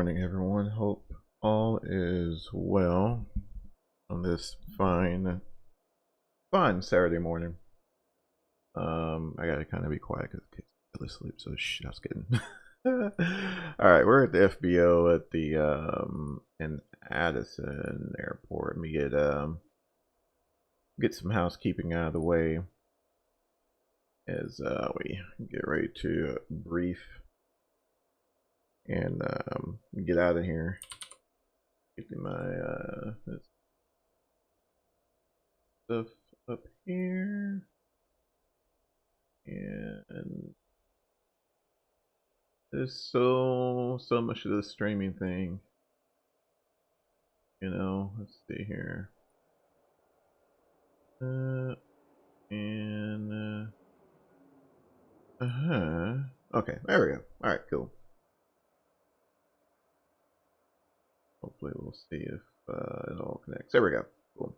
morning, everyone. Hope all is well on this fine Saturday morning. I gotta kind of be quiet because kids fell asleep, so shh, I was kidding. All right, we're at the FBO at the in Addison Airport. Let me get some housekeeping out of the way as we get ready to brief and get out of here. Get my stuff up here, and there's so much of the streaming thing, you know. Let's see here, okay, there we go. All right, cool. Hopefully we'll see if it all connects. There we go. Cool.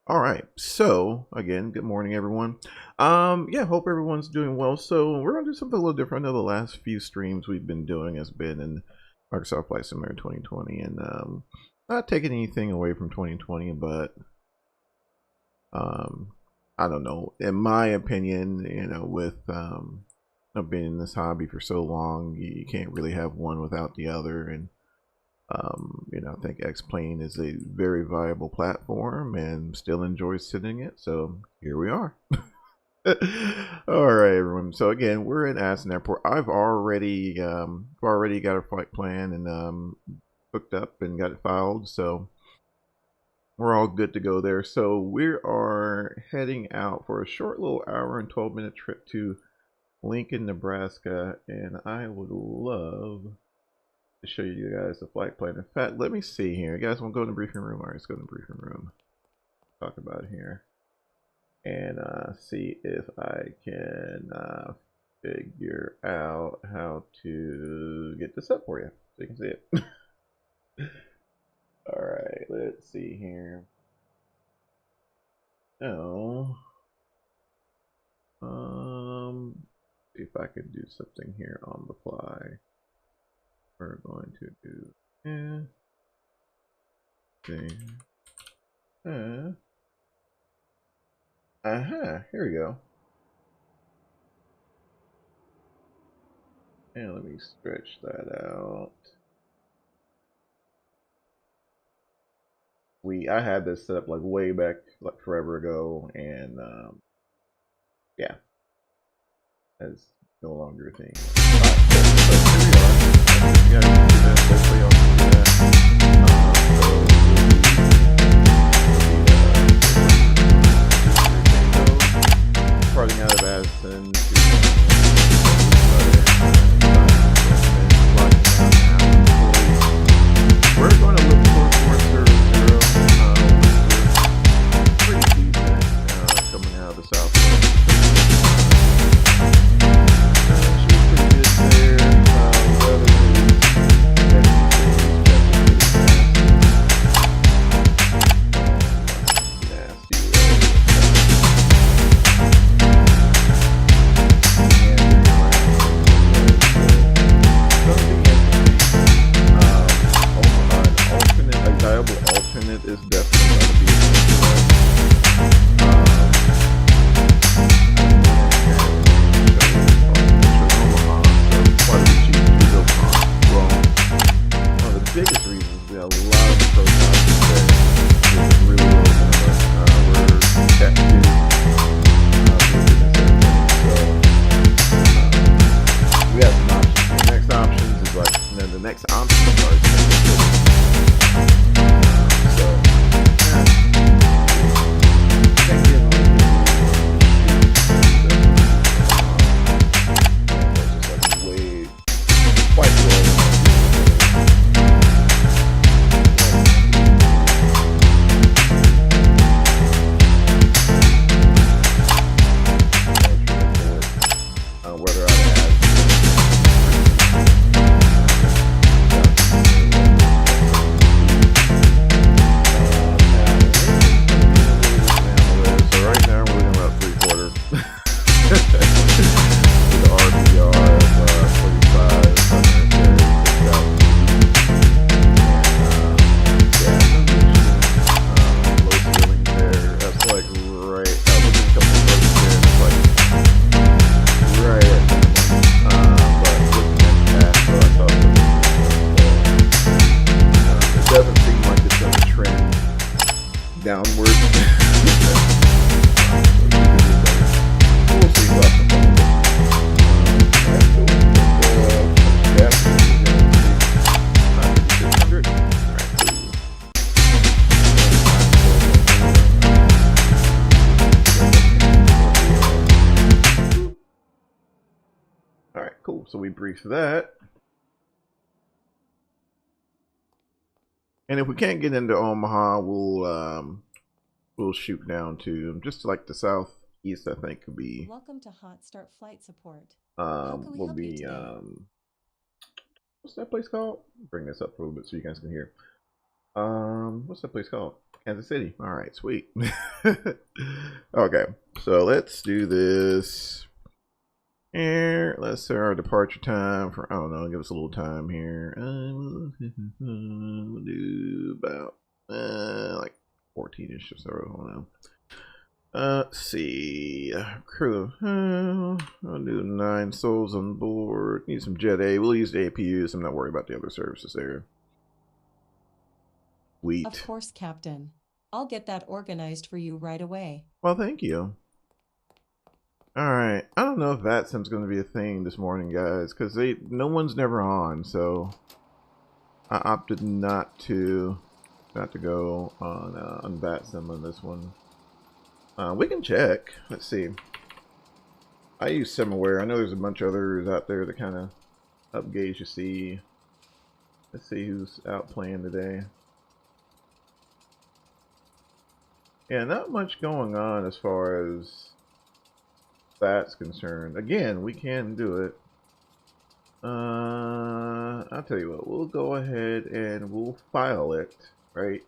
All right. So again, good morning, everyone. Yeah, hope everyone's doing well. So we're gonna do something a little different. I know the last few streams we've been doing has been in Microsoft Flight Simulator 2020, and not taking anything away from 2020, but I don't know. In my opinion, you know, with I've been in this hobby for so long, you can't really have one without the other, and you know, I think X-Plane is a very viable platform and still enjoy sitting it. So here we are. All right, everyone. So again, we're at Addison Airport. I've already got a flight plan and booked up and got it filed. So we're all good to go there. So we are heading out for a short little hour and 12-minute trip to Lincoln, Nebraska, and I would love to show you guys the flight plan. In fact, let me see here. You guys want to go in the briefing room? All right, let's go in the briefing room. Talk about it here and see if I can figure out how to get this up for you so you can see it. All right, let's see here. So, see if I can do something here on the fly. We're going to do here we go. And let me stretch that out. I had this set up like way back, like forever ago, and yeah, that's no longer a thing. Yeah, hopefully I'll do that. Starting out of Addison to we're going to look for 400, pretty decent coming out of the southwest. She's pretty good there. Weather is definitely going to be one of the biggest reasons we have a lot of the prototypes that is really low number. We're at 2 we have some options. The next options is like, and then the next option starts downward. We'll see what Alright, cool. So we briefed that. And if we can't get into Omaha, we'll shoot down to just like the southeast, I think could be. Welcome to Hotstart flight support. Will be what's that place called? Bring this up a little bit so you guys can hear. What's that place called? Kansas City. All right, sweet. Okay, so let's do this. Here, let's set our departure time for, I don't know, give us a little time here. We'll do about like 14-ish or so. Hold on. Let's see. Crew. I'll do 9 souls on board. Need some Jet A. We'll use the APUs. I'm not worried about the other services there. Wheat. Of course, Captain. I'll get that organized for you right away. Well, thank you. Alright, I don't know if VATSIM's going to be a thing this morning, guys, because no one's never on, so I opted not to go on VATSIM on this one. We can check. Let's see. I use Simaware. I know there's a bunch of others out there that kind of upgauge to see. Let's see who's out playing today. Yeah, not much going on as far as that's concerned. Again, we can do it. I'll tell you what, we'll go ahead and we'll file it, right?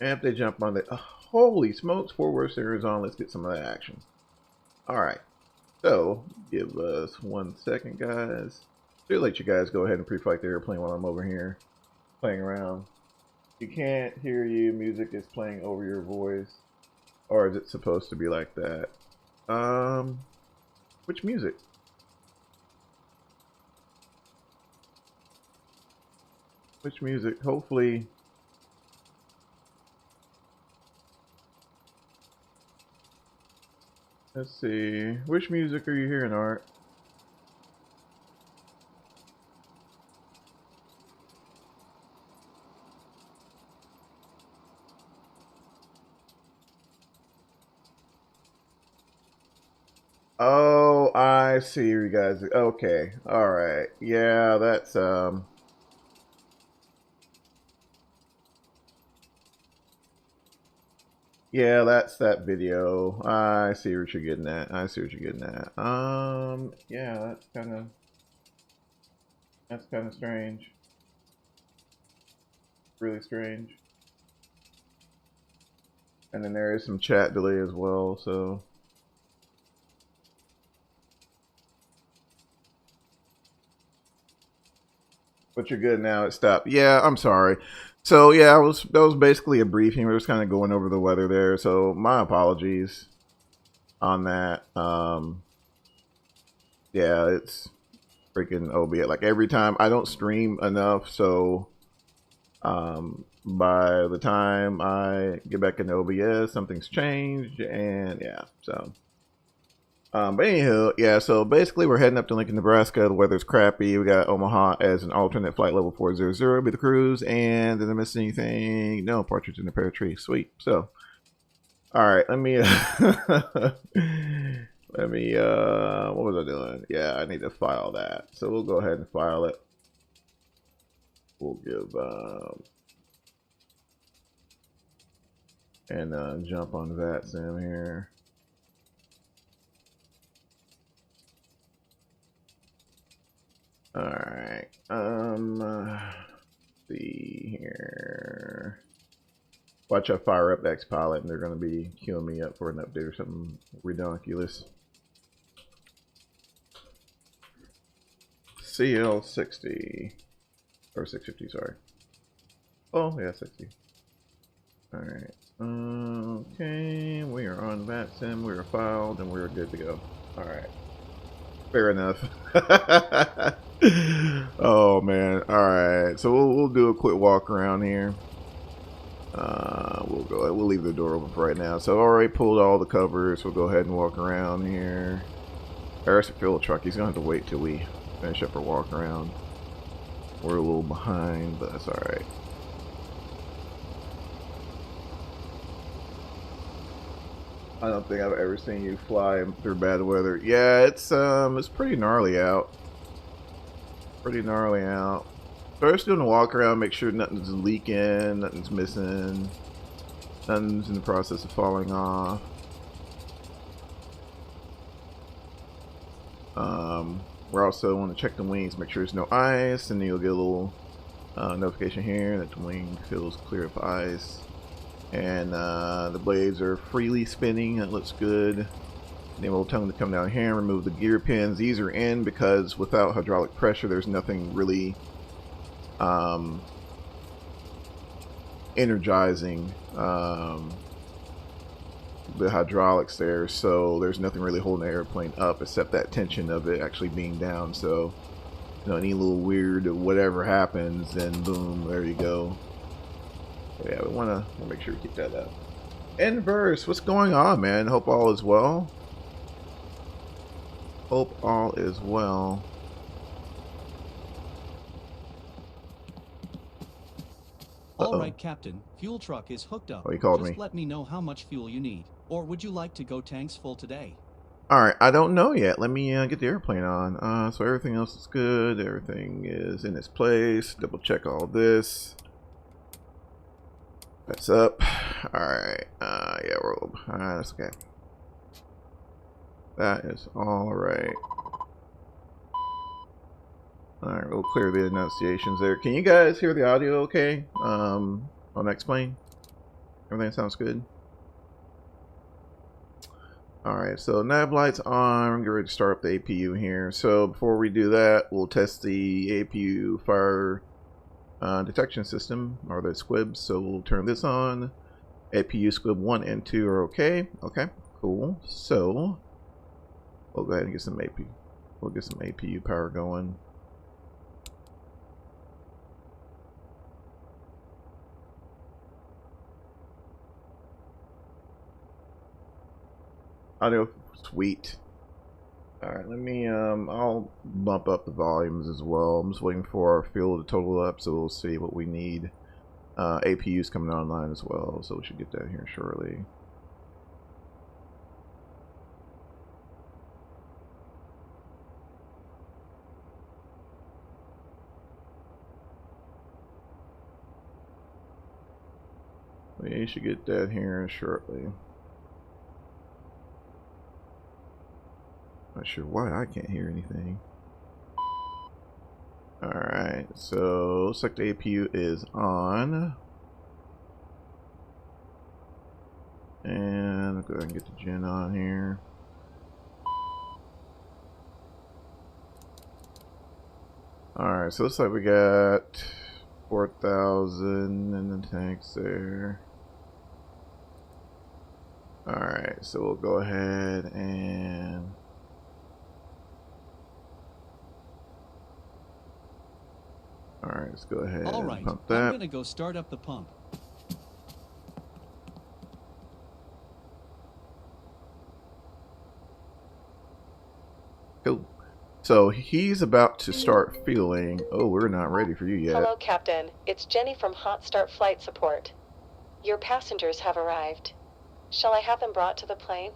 And if they jump on the holy smokes, Fort Worth is on, let's get some of that action. Alright. So give us 1 second, guys. I'll let you guys go ahead and pre-flight the airplane while I'm over here playing around. You can't hear you, music is playing over your voice. Or is it supposed to be like that? Which music? Which music? Hopefully. Let's see. Which music are you hearing, Art? Oh, I see you guys. Okay. All right. Yeah, that's yeah, that's that video. I see what you're getting at. I see what you're getting at. Yeah, that's kind of strange. Really strange. And then there is some chat delay as well, so but you're good now. It stopped. Yeah, I'm sorry. So yeah, that was basically a briefing. We were just kind of going over the weather there. So my apologies on that. Yeah, it's freaking OB. Like every time I don't stream enough, so by the time I get back into OBS, something's changed, and yeah, so. But anywho, yeah, so basically we're heading up to Lincoln, Nebraska. The weather's crappy. We got Omaha as an alternate flight level 400, be the cruise, and did I miss anything? No, partridge in the pear tree. Sweet. So, all right, let me, what was I doing? Yeah, I need to file that. So we'll go ahead and file it. We'll give, and jump on VATSIM here. Alright, see here. Watch I fire up Xpilot and they're going to be queuing me up for an update or something ridiculous. CL60, or 650, sorry. Oh, yeah, 60. Alright, okay, we are on VATSIM, we are filed, and we're good to go. Alright. Fair enough. Oh man. All right. So we'll do a quick walk around here. We'll leave the door open for right now. So I've already pulled all the covers. We'll go ahead and walk around here. There's a fuel truck. He's gonna have to wait till we finish up our walk around. We're a little behind, but that's alright. I don't think I've ever seen you fly through bad weather. Yeah, it's pretty gnarly out. Pretty gnarly out. So we're just doing a walk around, make sure nothing's leaking, nothing's missing, nothing's in the process of falling off. We're also want to check the wings, make sure there's no ice, and then you'll get a little notification here that the wing feels clear of ice. And the blades are freely spinning. That looks good. Then we'll tell them to come down here and remove the gear pins. These are in because without hydraulic pressure, there's nothing really energizing the hydraulics there. So there's nothing really holding the airplane up except that tension of it actually being down. So, you know, any little weird whatever happens, then boom, there you go. Yeah, we want to make sure we keep that up. Inverse, what's going on, man? Hope all is well. Hope all is well. All right, Captain. Fuel truck is hooked up. Oh, he called Just me. let me know how much fuel you need. Or would you like to go tanks full today? Alright, I don't know yet. Let me get the airplane on. So everything else is good. Everything is in its place. Double check all this. That's up. Alright. Yeah, we're that's okay. That is alright. Alright, we'll clear the enunciations there. Can you guys hear the audio okay? On X-Plane? Everything sounds good? Alright, so nav lights on. Get ready to start up the APU here. So before we do that, we'll test the APU fire detection system, or the squibs. So we'll turn this on. APU squib 1 and 2 are okay. Okay, cool. So we'll go ahead and get some APU. We'll get some APU power going. Audio, sweet. Alright, let me, I'll bump up the volumes as well. I'm just waiting for our fuel to total up, so we'll see what we need. APU's coming online as well, so we should get that here shortly. We should get that here shortly. Not sure why I can't hear anything. Alright, so looks like the APU is on. And I'll go ahead and get the gen on here. Alright, so looks like we got 4,000 in the tanks there. Alright, so we'll go ahead and alright, let's go ahead and pump that. I'm gonna go start up the pump. Cool. So he's about to start fueling. Oh, we're not ready for you yet. Hello, Captain. It's Jenny from Hotstart Flight Support. Your passengers have arrived. Shall I have them brought to the plane?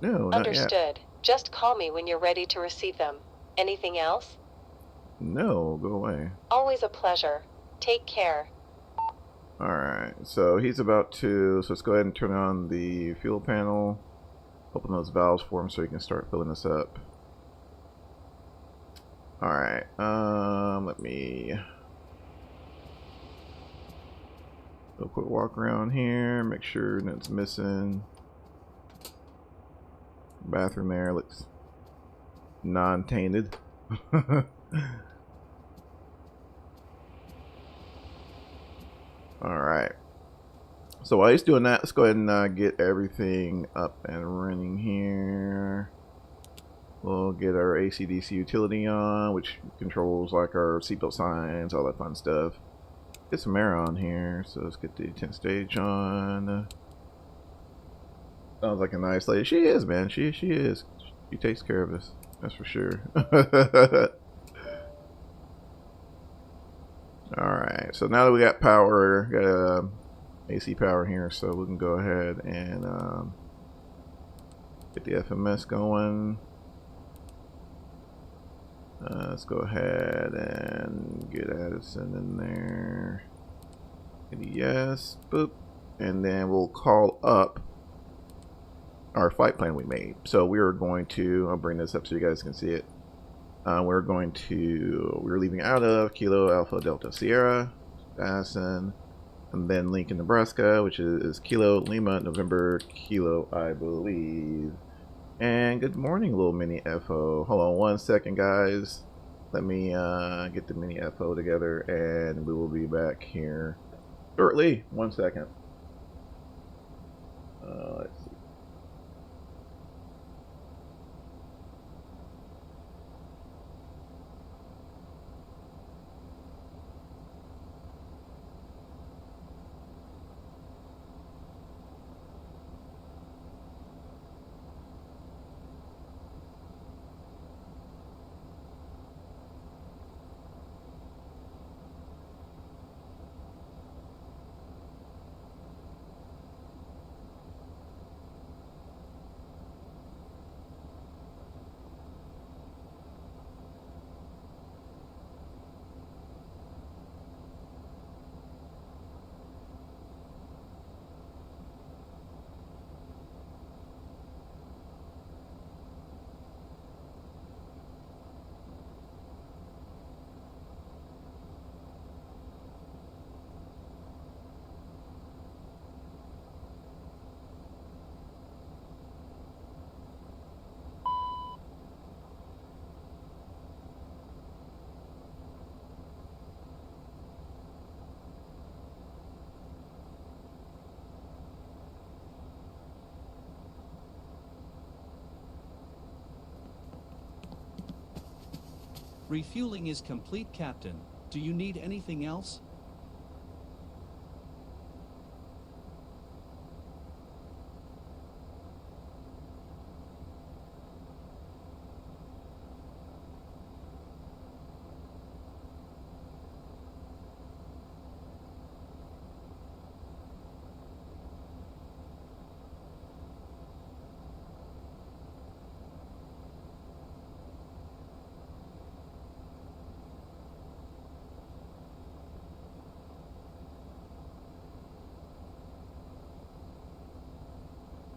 No, not Understood. yet. Just call me when you're ready to receive them. Anything else? No, go away. Always a pleasure. Take care. Alright, so he's about to, so let's go ahead and turn on the fuel panel. Open those valves for him so he can start filling this up. Alright, let me do a quick walk around here, make sure nothing's missing. Bathroom there looks non-tainted. Alright. So while he's doing that, let's go ahead and get everything up and running here. We'll get our AC/DC utility on, which controls like our seatbelt signs, all that fun stuff. get some air on here. So let's get the 10th stage on. Sounds like a nice lady. She is, man. She is. She takes care of us. That's for sure. Alright, so now that we got power, got AC power here, so we can go ahead and get the FMS going. Let's go ahead and get Addison in there. Yes, boop. And then we'll call up our flight plan we made. So we are going to, I'll bring this up so you guys can see it. We're leaving out of Kilo Alpha Delta Sierra, Addison, and then Lincoln, Nebraska, which is Kilo Lima November Kilo, I believe. And good morning, little mini FO. Hold on one second, guys. Let me get the mini FO together, and we will be back here shortly. 1 second. Let's see. Refueling is complete, Captain. Do you need anything else?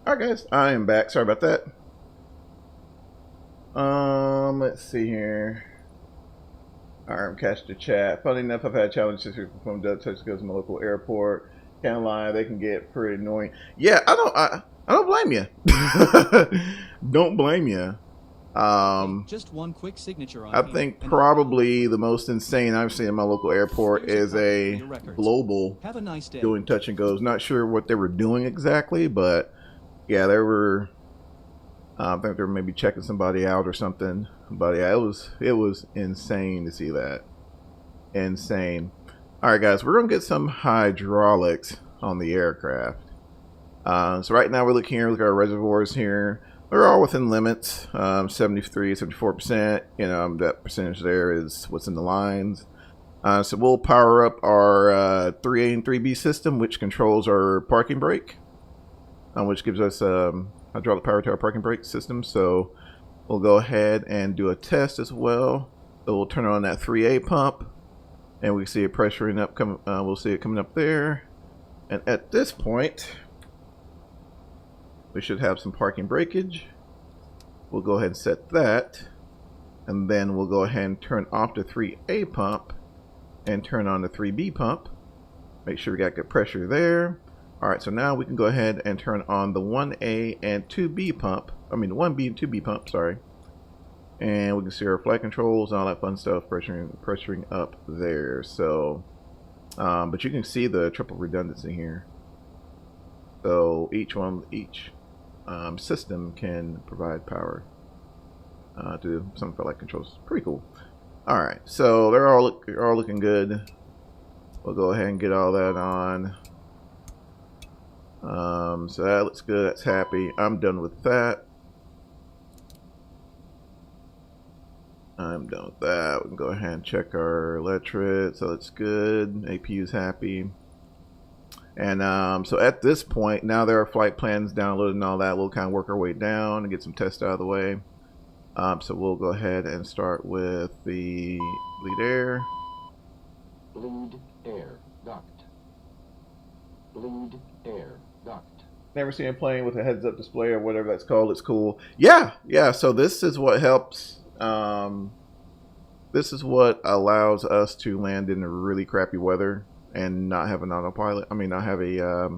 Alright guys, I am back. Sorry about that. Let's see here. Alright, catch the chat. Funny enough, I've had challenges from Dutch touch goes to my local airport. Can't lie, they can get pretty annoying. Yeah, I don't blame you. Don't blame you. Just one quick signature on I think probably the most insane I've seen in my local airport is a global Have a nice day. doing touch and goes. Not sure what they were doing exactly, but yeah, they were. I think they were maybe checking somebody out or something. But yeah, it was insane to see that. Insane. All right, guys, we're gonna get some hydraulics on the aircraft. So right now we're looking here. Look at our reservoirs here. They're all within limits. 73, 74%. You know, that percentage there is what's in the lines. So we'll power up our 3A and 3B system, which controls our parking brake. Which gives us hydraulic power to our parking brake system. So we'll go ahead and do a test as well. So we'll turn on that 3A pump, and we see it pressuring up. We'll see it coming up there. And at this point, we should have some parking breakage. We'll go ahead and set that, and then we'll go ahead and turn off the 3A pump and turn on the 3B pump. Make sure we got good pressure there. Alright, so now we can go ahead and turn on the 1A and 2B pump. I mean, the 1B and 2B pump, sorry. And we can see our flight controls and all that fun stuff pressuring up there. So, but you can see the triple redundancy here. So each system can provide power to some flight controls. Pretty cool. Alright, so they're all looking good. We'll go ahead and get all that on. So that looks good. That's happy. I'm done with that. I'm done with that. We can go ahead and check our electric. So it's good. APU's happy. And so at this point, now there are flight plans downloaded and all that. We'll kind of work our way down and get some tests out of the way. So we'll go ahead and start with the bleed air. Bleed air duct. Bleed air duct. Never seen a plane with a heads-up display or whatever that's called. It's cool. Yeah. So this is what helps. This is what allows us to land in really crappy weather and not have an autopilot. I mean, not have a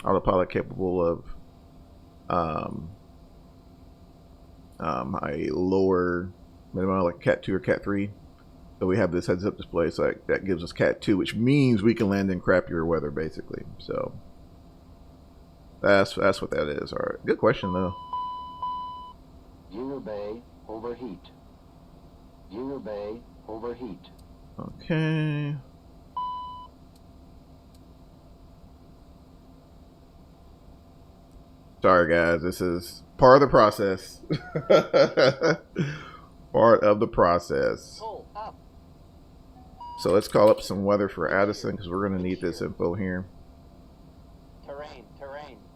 autopilot capable of a lower minimum, like Cat 2 or Cat 3. So we have this heads-up display, so that gives us Cat 2, which means we can land in crappier weather, basically. So that's what that is. All right, good question though. User bay overheat. User bay overheat. Okay. Sorry guys, this is part of the process. Part of the process. Pull up. So let's call up some weather for Addison because we're going to need this info here. Terrain.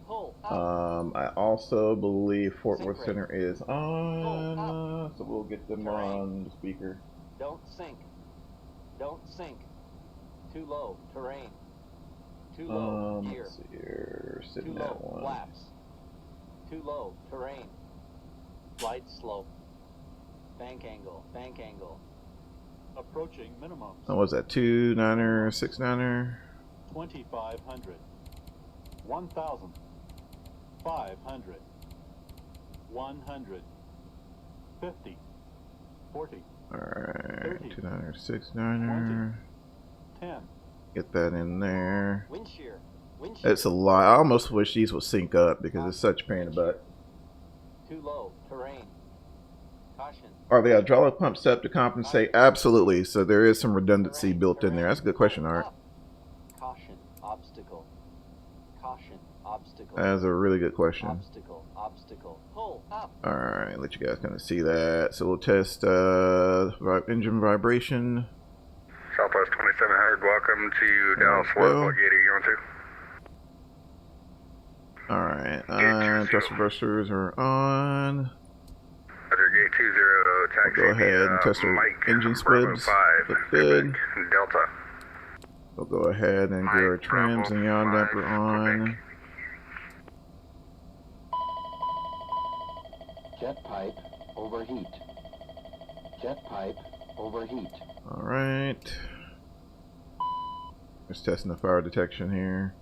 Pull up. I also believe Fort Worth Center is on, so we'll get them on the speaker. Don't sink. Too low. Terrain. Too low. Gear. Let's see here. Too Sitting low. at one. Flaps. Too low. Terrain. Flight slope. Bank angle. Approaching minimums. Oh, was that 2-9er, 6-9er? 2,500. 1,000. 500. 100. 50. 40. Alright, 30. 2-9er, 6-9er. 10. Get that in there. Wind shear. It's a lot. I almost wish these would sync up because it's such a pain in the butt. Too low. Terrain. Caution. Are the hydraulic pumps set up to compensate? Absolutely. So there is some redundancy built in there. That's a good question, Art. Caution. Obstacle. That's a really good question. Obstacle. Pull up. Alright, let you guys kind of see that. So we'll test engine vibration. Southwest 2700, welcome to Dallas Fort. What gate are you on to? Alright, thrust reversers are on. Roger, gate 20, taxi. We'll go ahead and test our engine squibs. Look good. Delta. We'll go ahead and get our trims and yaw damper on. Jet pipe overheat. Alright. Just testing the fire detection here.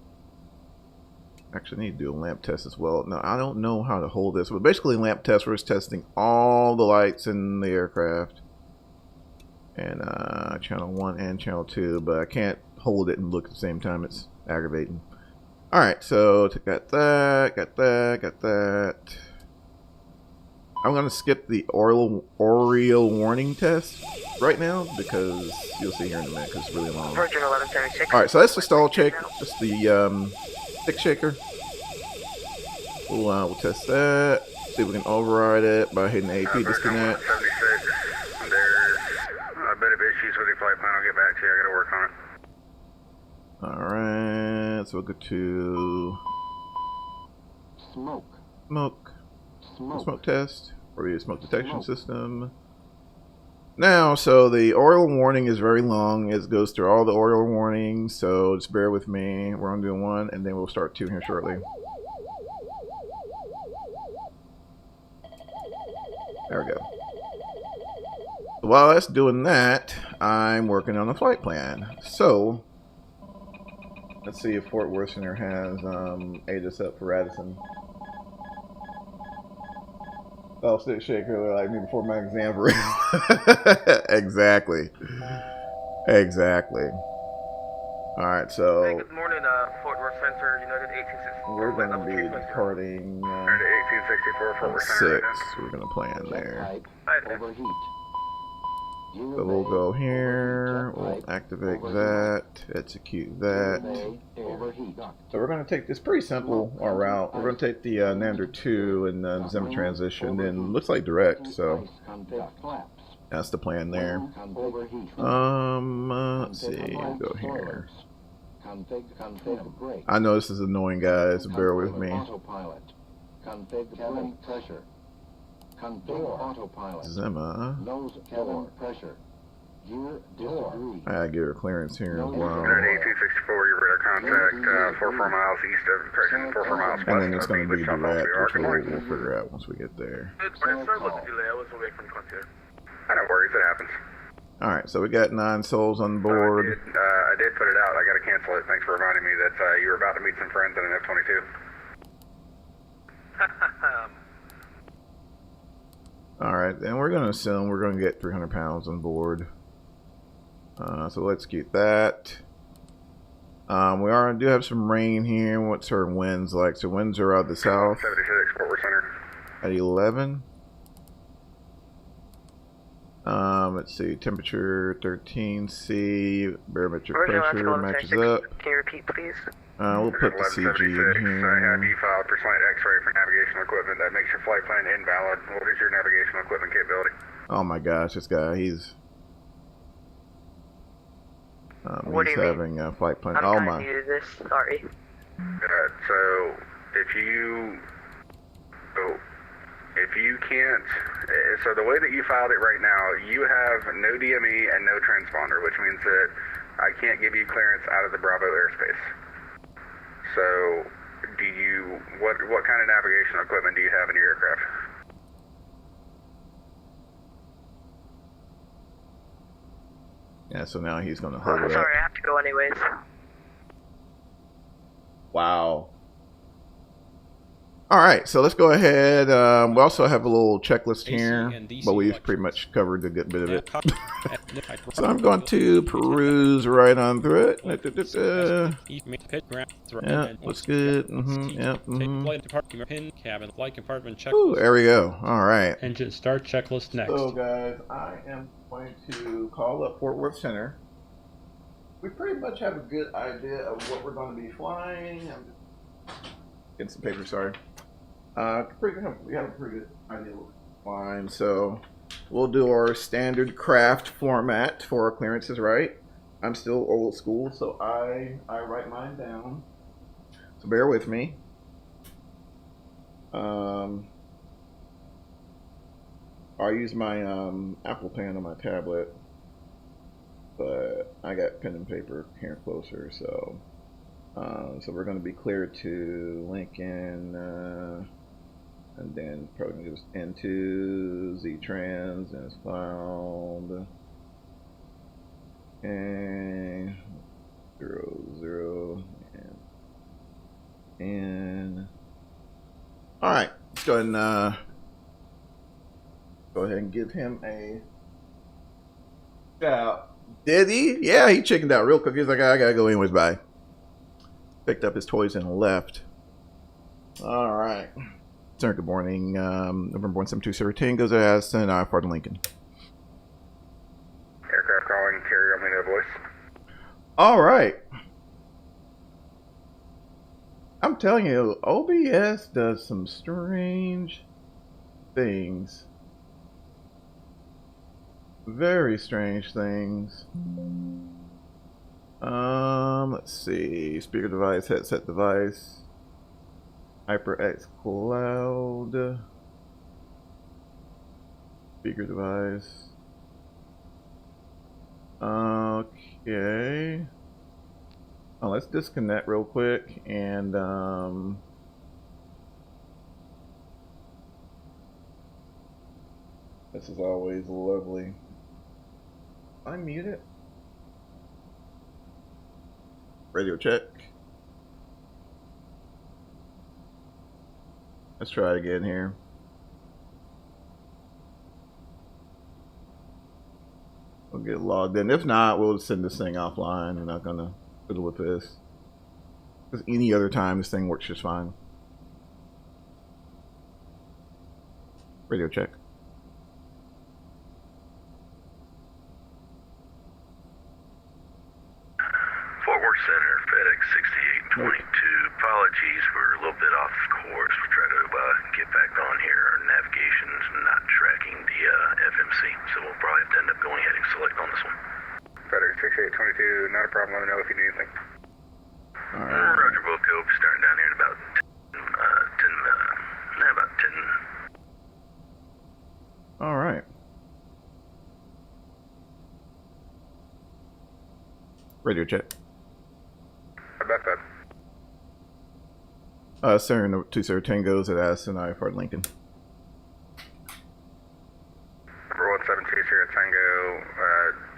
Actually, I need to do a lamp test as well. No, I don't know how to hold this, but basically lamp test, we're just testing all the lights in the aircraft. And channel 1 and channel 2, but I can't hold it and look at the same time. It's aggravating. Alright, so got that. I'm going to skip the Oriole warning test right now because you'll see here in a minute because it's really long. Virgin 1176. Alright, so that's the stall check. Just the stick shaker. We'll test that. See if we can override it by hitting AP disconnect. 76. There's a bit of issues with the flight plan. I'll get back to you. I gotta work on it. Alright, so we'll go to smoke test, or the smoke detection system. Now, so the Oriole warning is very long. It goes through all the Oriole warnings, so just bear with me. We're on doing 1, and then we'll start 2 here shortly. There we go. While that's doing that, I'm working on a flight plan. So, let's see if Fort Worth Center has AGIS up for Addison. Oh, stick shaker like me before my exam for real. Exactly. Alright, so Hey, good morning, Fort Worth Center, United 1864. we're going to be departing United 1864, Fort Worth Center. 6. We're going to plan there. Pipe overheat. So we'll go here, we'll activate that, execute that. So we're going to take this pretty simple route. We're going to take the Nander 2 and December transition, then looks like direct, so that's the plan there. Let's see, we'll go here. I know this is annoying, guys, so bear with me. Zema. I gotta get her clearance here as well. 1864, your radar contact, 44 miles east of, correction, 44 miles west. And then it's going to be direct, which we'll figure out once we get there. Sorry about the delay. I was away from contact. No worries, it happens. Alright, so we got 9 souls on board. I did put it out. I gotta cancel it. Thanks for reminding me that you were about to meet some friends in an F-22. Alright, then we're going to assume we're going to get 300 pounds on board. So let's get that. We do have some rain here. What's our winds like? So winds are out of the south 76, Fort Worth Center. at 11. Let's see, temperature 13C, barometric pressure matches up. Can you repeat, please? We'll put the CG in 1176, here. have you filed for slight X-ray for navigational equipment? That makes your flight plan invalid. What is your navigational equipment capability? Oh my gosh, this guy, he's What do you mean? having a flight plan. I'm Oh kind my. of new to this. Sorry. So, if you can't, so the way that you filed it right now, you have no DME and no transponder, which means that I can't give you clearance out of the Bravo airspace. So, what kind of navigational equipment do you have in your aircraft? Yeah, so now he's going to hold it up. Sorry, I have to go anyways. Wow. All right, so let's go ahead. We also have a little checklist here, but we've pretty much covered a good bit of it. So I'm going to peruse right on through it. Yeah, looks good. Cabin flight compartment checklist. Ooh, there we go. All right. Engine start checklist next. So guys, I am going to call up Fort Worth Center. We pretty much have a good idea of what we're going to be flying. I'm just getting some paper, sorry. We have a pretty good idea what we're flying. So we'll do our standard craft format for our clearances, right? I'm still old school, so I write mine down. So bear with me. I use my Apple Pen on my tablet, but I got pen and paper here closer, so we're going to be clear to Lincoln, and then probably goes into Z-Trans, and it's filed, and 00, and all right, let's go ahead and give him a shout. Did he? Yeah, he chickened out real quick. He's like, I gotta go anyways, bye. Picked up his toys and left. All right. Sir, good morning. November 172 goes as and I far to Lincoln. Aircraft calling, carrier, only no voice. All right. I'm telling you, OBS does some strange things. Very strange things. Let's see. Speaker device, headset device. HyperX Cloud. Speaker device. Okay. Oh, let's disconnect real quick and this is always lovely. Unmute it. Radio check. Let's try it again here. We'll get logged in. If not, we'll send this thing offline. We're not gonna fiddle with this. Because any other time, this thing works just fine. Radio check. apologies, we're a little bit off course. We'll try to get back on here. Our navigation's not tracking the FMC, so we'll probably have to end up going heading select on this one. Feather 6822, not a problem. Let me know if you need anything. Alright. Roger, we'll go starting down here in about 10. Alright. Radio check. About that. Sierra 20 Tangos at Addison IFR Lincoln. Number 172 Sierra Tango,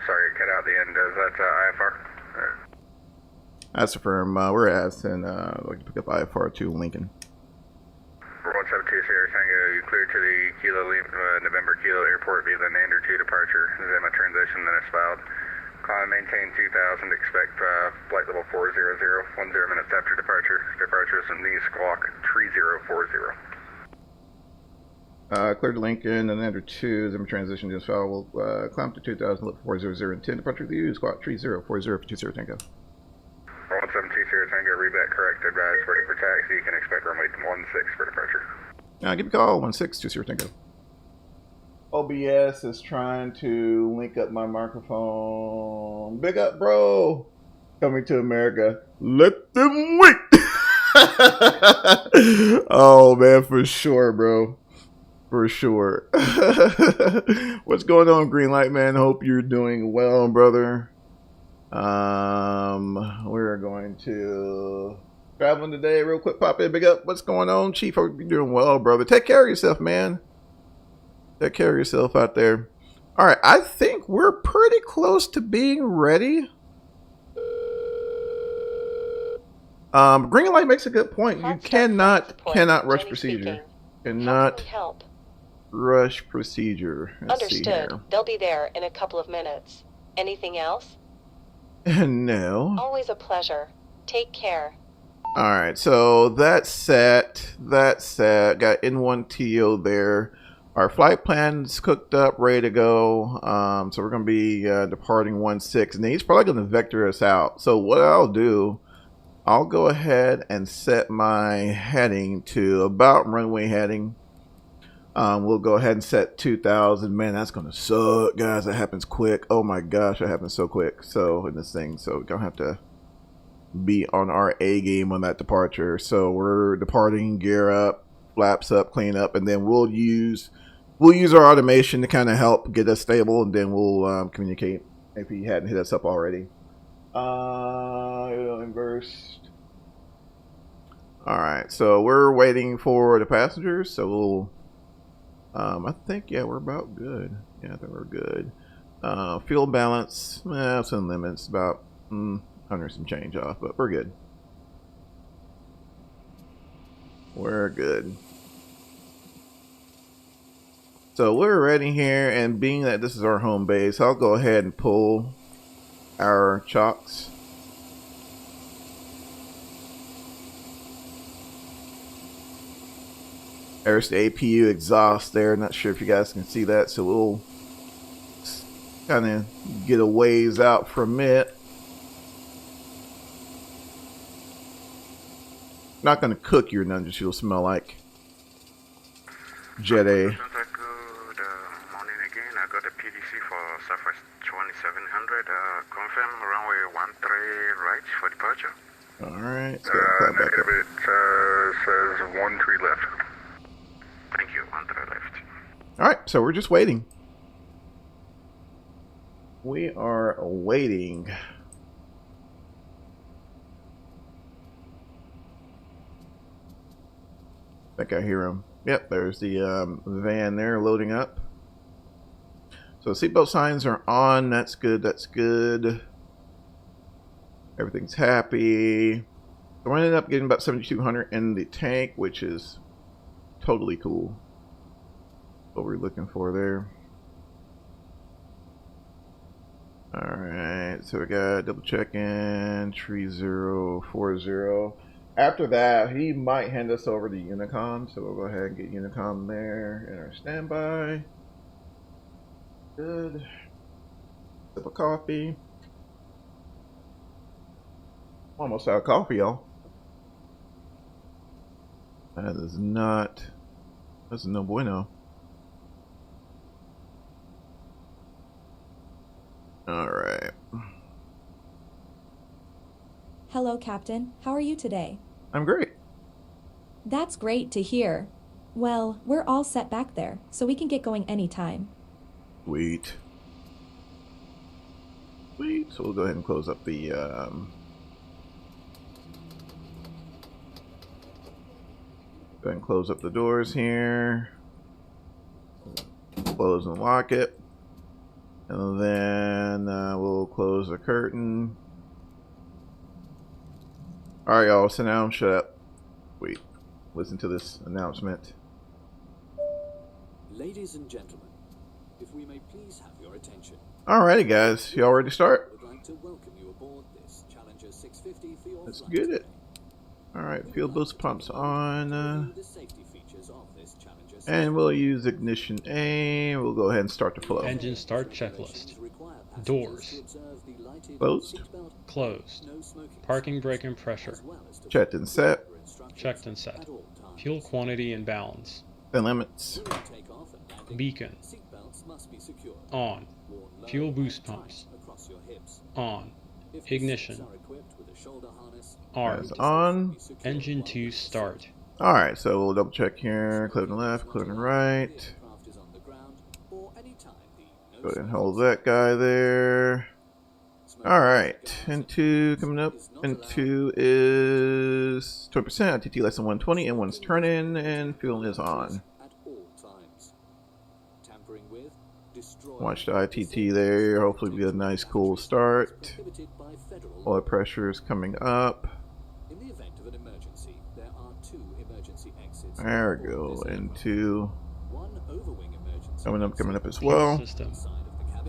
sorry, cut out the end. Is that IFR? That's affirmed. We're at Addison. I'd like to pick up IFR to Lincoln. Number 172 Sierra Tango, you cleared to the November Kilo Airport via the Nander 2 departure. Is that my transition that is filed? Climb maintain 2000, expect flight level 400, 10 minutes after departure. Departure is in the squawk 3040. Clear to Lincoln, and under 2, Zimmer transition just fell. We'll climb to 2000, look 400 and 10. Departure to the squawk 3040 for 20 Tango. 172 Sierra Tango, rebat correct, advise ready for taxi. You can expect runway 16 for departure. Give me a call, 16 Tango. OBS is trying to link up my microphone. Big up, bro. Coming to America. Let them wait. Oh, man, for sure, bro. For sure. What's going on, Greenlight, man? Hope you're doing well, brother. We're going to traveling today. Real quick, pop in. Big up. What's going on, Chief? Hope you're doing well, brother. Take care of yourself, man. Take care of yourself out there. All right, I think we're pretty close to being ready. Green Light makes a good point. You cannot rush procedure. Cannot rush procedure. Let's Understood. They'll be there in a couple of minutes. Anything else? No. Always a pleasure. Take care. All right, so that's set. That's set. Got N1TO there. Our flight plan's cooked up, ready to go. So we're going to be departing 16, and he's probably going to vector us out. So what I'll do, I'll go ahead and set my heading to about runway heading. We'll go ahead and set 2000. Man, that's going to suck, guys. That happens quick. Oh my gosh, that happens so quick. So in this thing, so we're going to have to be on our A game on that departure. So we're departing, gear up, flaps up, clean up, and then we'll use our automation to kind of help get us stable, and then we'll communicate if he hadn't hit us up already. Inverse. All right, so we're waiting for the passengers. So we'll, I think, yeah, we're about good. Yeah, I think we're good. Fuel balance, some limits, about 100 some change off, but we're good. We're good. So we're ready here, and being that this is our home base, I'll go ahead and pull our chocks. There's the APU exhaust there. Not sure if you guys can see that, so we'll kind of get a ways out from it. Not going to cook your none, just you'll smell like Jet A. I got a PDC for Southwest 2700. Confirm runway 13 right for departure. Alright. Negative, it says 13 left. Thank you, 13 left. Alright, so we're just waiting. We are waiting. I think I hear him. Yep, there's the van there loading up. So seatbelt signs are on. That's good. That's good. Everything's happy. So we ended up getting about 7,200 in the tank, which is totally cool. What we're looking for there. Alright, so we got double check in 3040. After that, he might hand us over to Unicom, so we'll go ahead and get Unicom there in our standby. Good. Sip of coffee. Almost out of coffee, y'all. That is not. That's no bueno. Alright. Hello, Captain. How are you today? I'm great. That's great to hear. Well, we're all set back there, so we can get going anytime. Sweet. Sweet. So we'll go ahead and close up the go ahead and close up the doors here. Close and lock it. And then we'll close the curtain. Alright, y'all, sit down, shut up. Wait, listen to this announcement. Ladies and gentlemen, if we may please have your attention. Alrighty, guys, y'all ready to start? We'd like to welcome you aboard this Challenger 650 for your Let's flight get today. it. Alright, fuel boost pumps on. The safety features of this Challenger And we'll use ignition A. We'll go ahead and start the flow. Engine start checklist. Doors. Closed. Closed. Parking brake and pressure. Checked and set. Checked and set. Fuel quantity and balance. And limits. Beacon. On. Fuel boost pumps. On. Ignition. That's Armed. on. Engine 2 start. Alright, so we'll double check here. Clear to the left, clear to the right. Go ahead and hold that guy there. Alright, N2 coming up. N2 is 20%, ITT less than 120, and one's turning, and fuel is on. Watch the ITT there. Hopefully, we get a nice, cool start. Oil pressure is coming up. There we go. N2 coming up as well.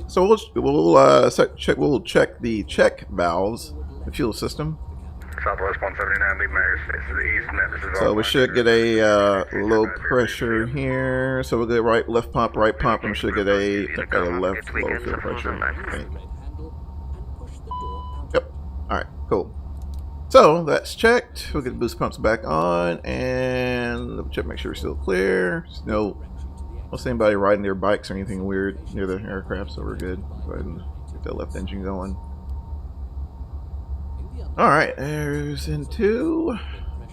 So we'll check the check valves, the fuel system. Southwest 179, leave United States to the east, and this is So all we should get a low pressure here. So we'll get right, left pump, and we should get a left low fuel pressure. Okay. Yep. All right. Cool. So that's checked. We'll get the boost pumps back on, and check, make sure we're still clear. There's no, don't see anybody riding their bikes or anything weird near the aircraft, so we're good. Go ahead and get that left engine going. Alright, there's N2.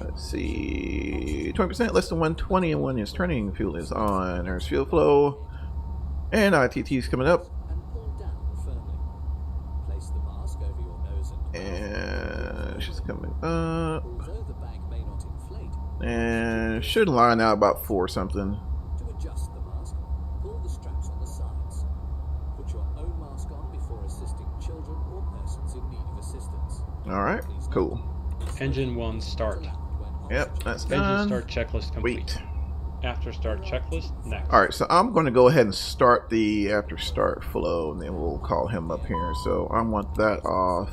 Let's see. 20% less than 120, and one is turning. Fuel is on. There's fuel flow. And ITT's coming up. And she's coming up. And should line out about 4 something. Alright, cool. Engine 1 start. Yep, that's Engine done. start checklist complete. Wait. After start checklist, next. Alright, so I'm going to go ahead and start the after start flow, and then we'll call him up here. So I want that off.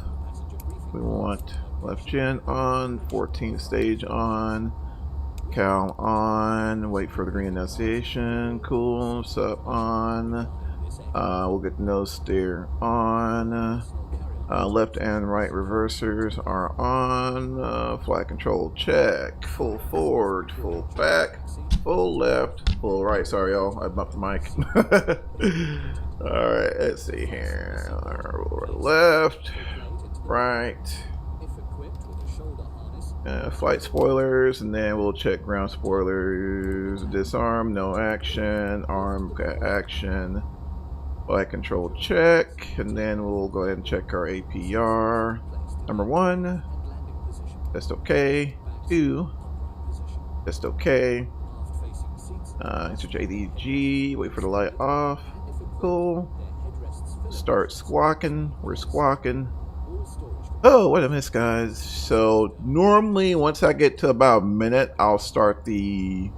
We want left gen on, 14 stage on, cal on, wait for the green annunciation, cool, sub on, we'll get the nose steer on. Left and right reversers are on. Flight control check. Full forward, full back, full left, full right. Sorry, y'all. I bumped the mic. Alright, let's see here. Left, right. Flight spoilers, and then we'll check ground spoilers. Disarm, no action. Arm, action. Flight control check, and then we'll go ahead and check our APR. Number 1, test okay. 2, test okay. Switch ADG, wait for the light off. Cool. Start squawking. We're squawking. Oh, what a miss, guys. So normally once I get to about a minute, I'll start the,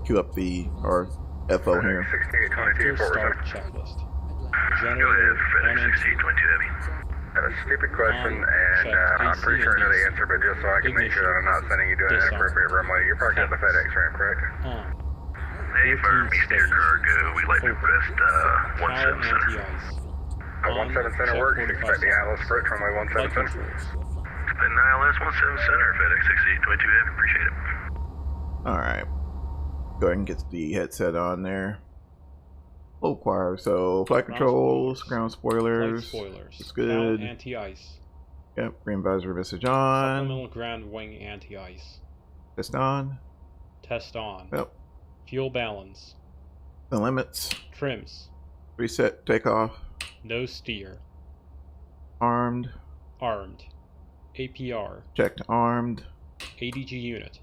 queue up the, or FO here. After start checklist. Go Generator ahead, 1 and 2. 6822 Heavy. A stupid question, and I'm pretty sure I know the answer, but just so I can make sure that I'm not sending you to an inappropriate runway, you're parked at the FedEx ramp, correct? On. Hey, for East Air Cargo, we'd like to request 17 center. 17 center works, expect the Atlas approach runway Flight 17 center. controls. But ILS 17 Center, FedEx 6822 Heavy, appreciate it. Alright. Go ahead and get the headset on there. Low choir, so flight controls, ground spoilers. Flight spoilers. It's good. Cal anti-ice. Yep, green visor message on. Supplemental ground wing anti-ice. Test on. Test on. Yep. Fuel balance. The limits. Trims. Reset takeoff. No steer. Armed. Armed. APR. Checked armed. ADG unit.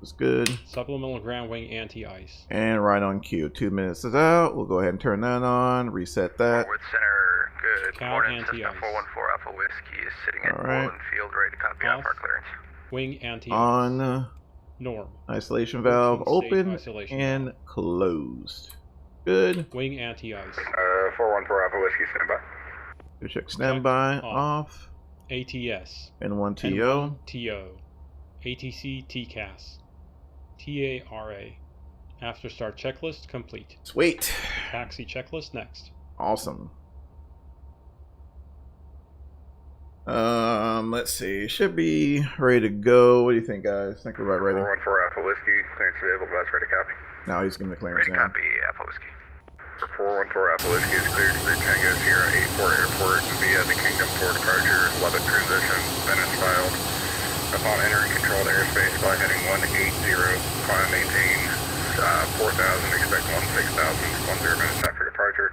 It's good. Supplemental ground wing anti-ice. And right on cue. 2 minutes is out. We'll go ahead and turn that on. Reset that. With center, good Cal morning. anti-ice. System 414 Alpha Whiskey is sitting at All right. Portland Field, ready to copy Off. IFR clearance. Wing anti-ice. On. Norm. Isolation valve 14 state open isolation and valve. closed. Good. Wing anti-ice. 414 Alpha Whiskey, stand by. Check standby. Check. Off. ATS. N1 TO. N1 TO. ATC TCAS. TARA. After start checklist complete. Sweet. Taxi checklist next. Awesome. Let's see. Should be ready to go. What do you think, guys? Think we're about ready. 414 Alpha Whiskey, clearance available, that's ready to copy. Now he's giving the clearance Ready to now. copy Alpha Whiskey. For 414 Alpha Whiskey is cleared to the Tango Sierra 84 Airport via the Kingdom for departure, Lubbock transition, minutes filed. Upon entering controlled airspace, fly heading 180, climb maintain 4,000, expect 16,000, 10 minutes after departure.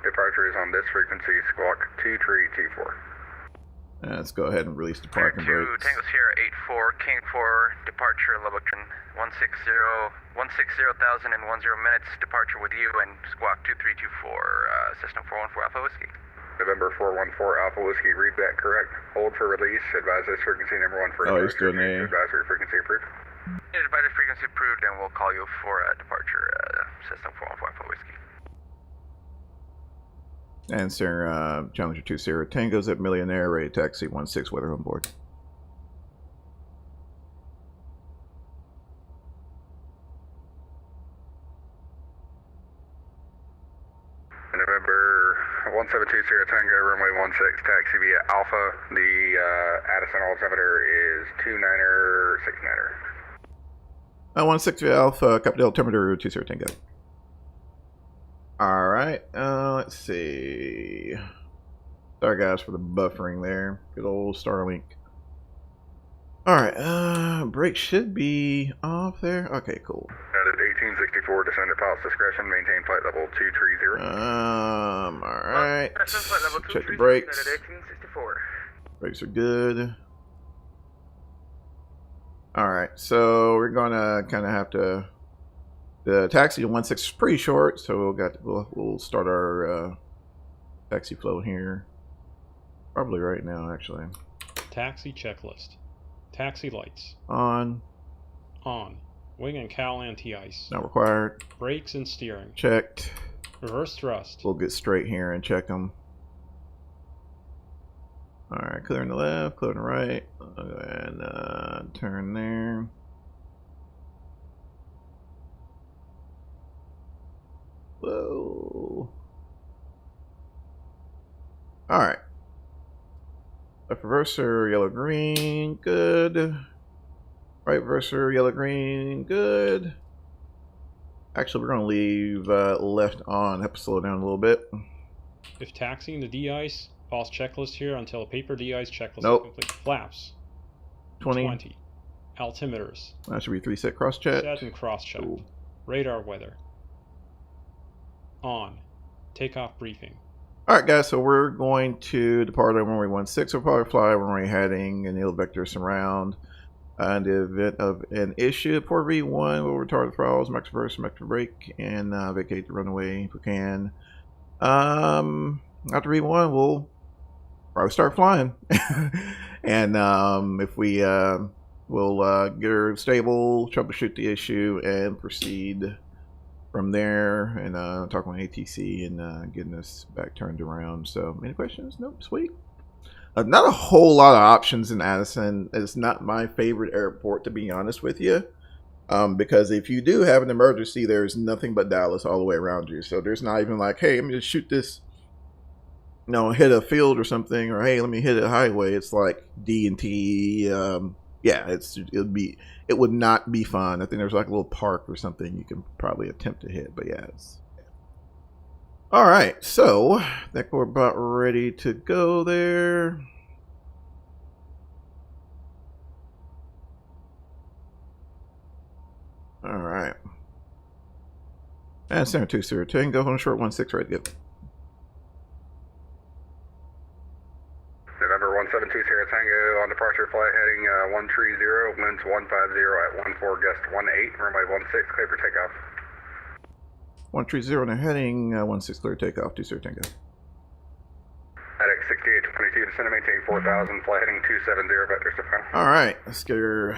Departure is on this frequency, squawk 2324. Let's go ahead and release the parking to brakes. Tango Sierra 84, King 4, departure Lubbock 160,000 and 10 minutes, departure with you and squawk 2324, system 414 Alpha Whiskey. November 414 Alpha Whiskey, read that correct. Hold for release, advise this frequency number 1 for Oh, he's doing departure. a... Advisory frequency approved. Advisory frequency approved, and we'll call you for departure, system 414 Alpha Whiskey. And Sierra, Challenger 2 Sierra Tango's at Millionaire, ready to taxi 16 weather on board. November 172 Sierra Tango, runway 16, taxi via Alpha. The Addison altimeter is 29er, 69er. 16 via Alpha, copy the altimeter 2 Sierra Tango. Alright, let's see. Sorry guys for the buffering there. Good old Starlink. Alright, brake should be off there. Okay, cool. That is 1864, descend at pilot's discretion, maintain flight level 230. Alright. Check the brakes. 1864. Brakes are good. Alright, so we're gonna kind of have to... The taxi to 16 is pretty short, so we'll start our taxi flow here. Probably right now, actually. Taxi checklist. Taxi lights. On. On. Wing and cowl anti-ice. Not required. Brakes and steering. Checked. Reverse thrust. We'll get straight here and check them. Alright, clearing the left, clearing the right. And turn there. Whoa. Alright. Left reverser, yellow green, good. Right reverser, yellow green, good. Actually, we're going to leave left on. Have to slow down a little bit. If taxiing the de-ice, pause checklist here until a paper de-ice checklist Nope. is complete. Flaps. 20. Altimeters. That should be 3 set cross check. Set and cross-checked. Cool. Radar weather. On. Takeoff briefing. Alright guys, so we're going to depart on runway 16. We'll probably fly runway heading and yield vector surround. In the event of an issue, port V1 will retard the throttles, max reverse, max brake, and vacate the runway if we can. After V1, we'll probably start flying. And if we we'll get her stable, troubleshoot the issue, and proceed from there, and talking with ATC and getting this back turned around. So, any questions? Nope, sweet. Not a whole lot of options in Addison. It's not my favorite airport, to be honest with you, because if you do have an emergency, there's nothing but Dallas all the way around you. So there's not even like, hey, let me just shoot this hit a field or something, or hey, let me hit a highway. It's like D and T. Yeah, it would not be fun. I think there's like a little park or something you can probably attempt to hit, but yeah, it's. All right, so I think we're about ready to go there. All right. And center 2 Tango on short 1-6 right to go. November 172 Sierra Tango on departure flight heading 130, winds 150 at 14, gust 18, runway 16, clear for takeoff. 130 on the heading, 16 clear takeoff, 2 Tango. FedEx 6822, descend and maintain 4000, flight heading 270, vectors to final. Alright, let's get her.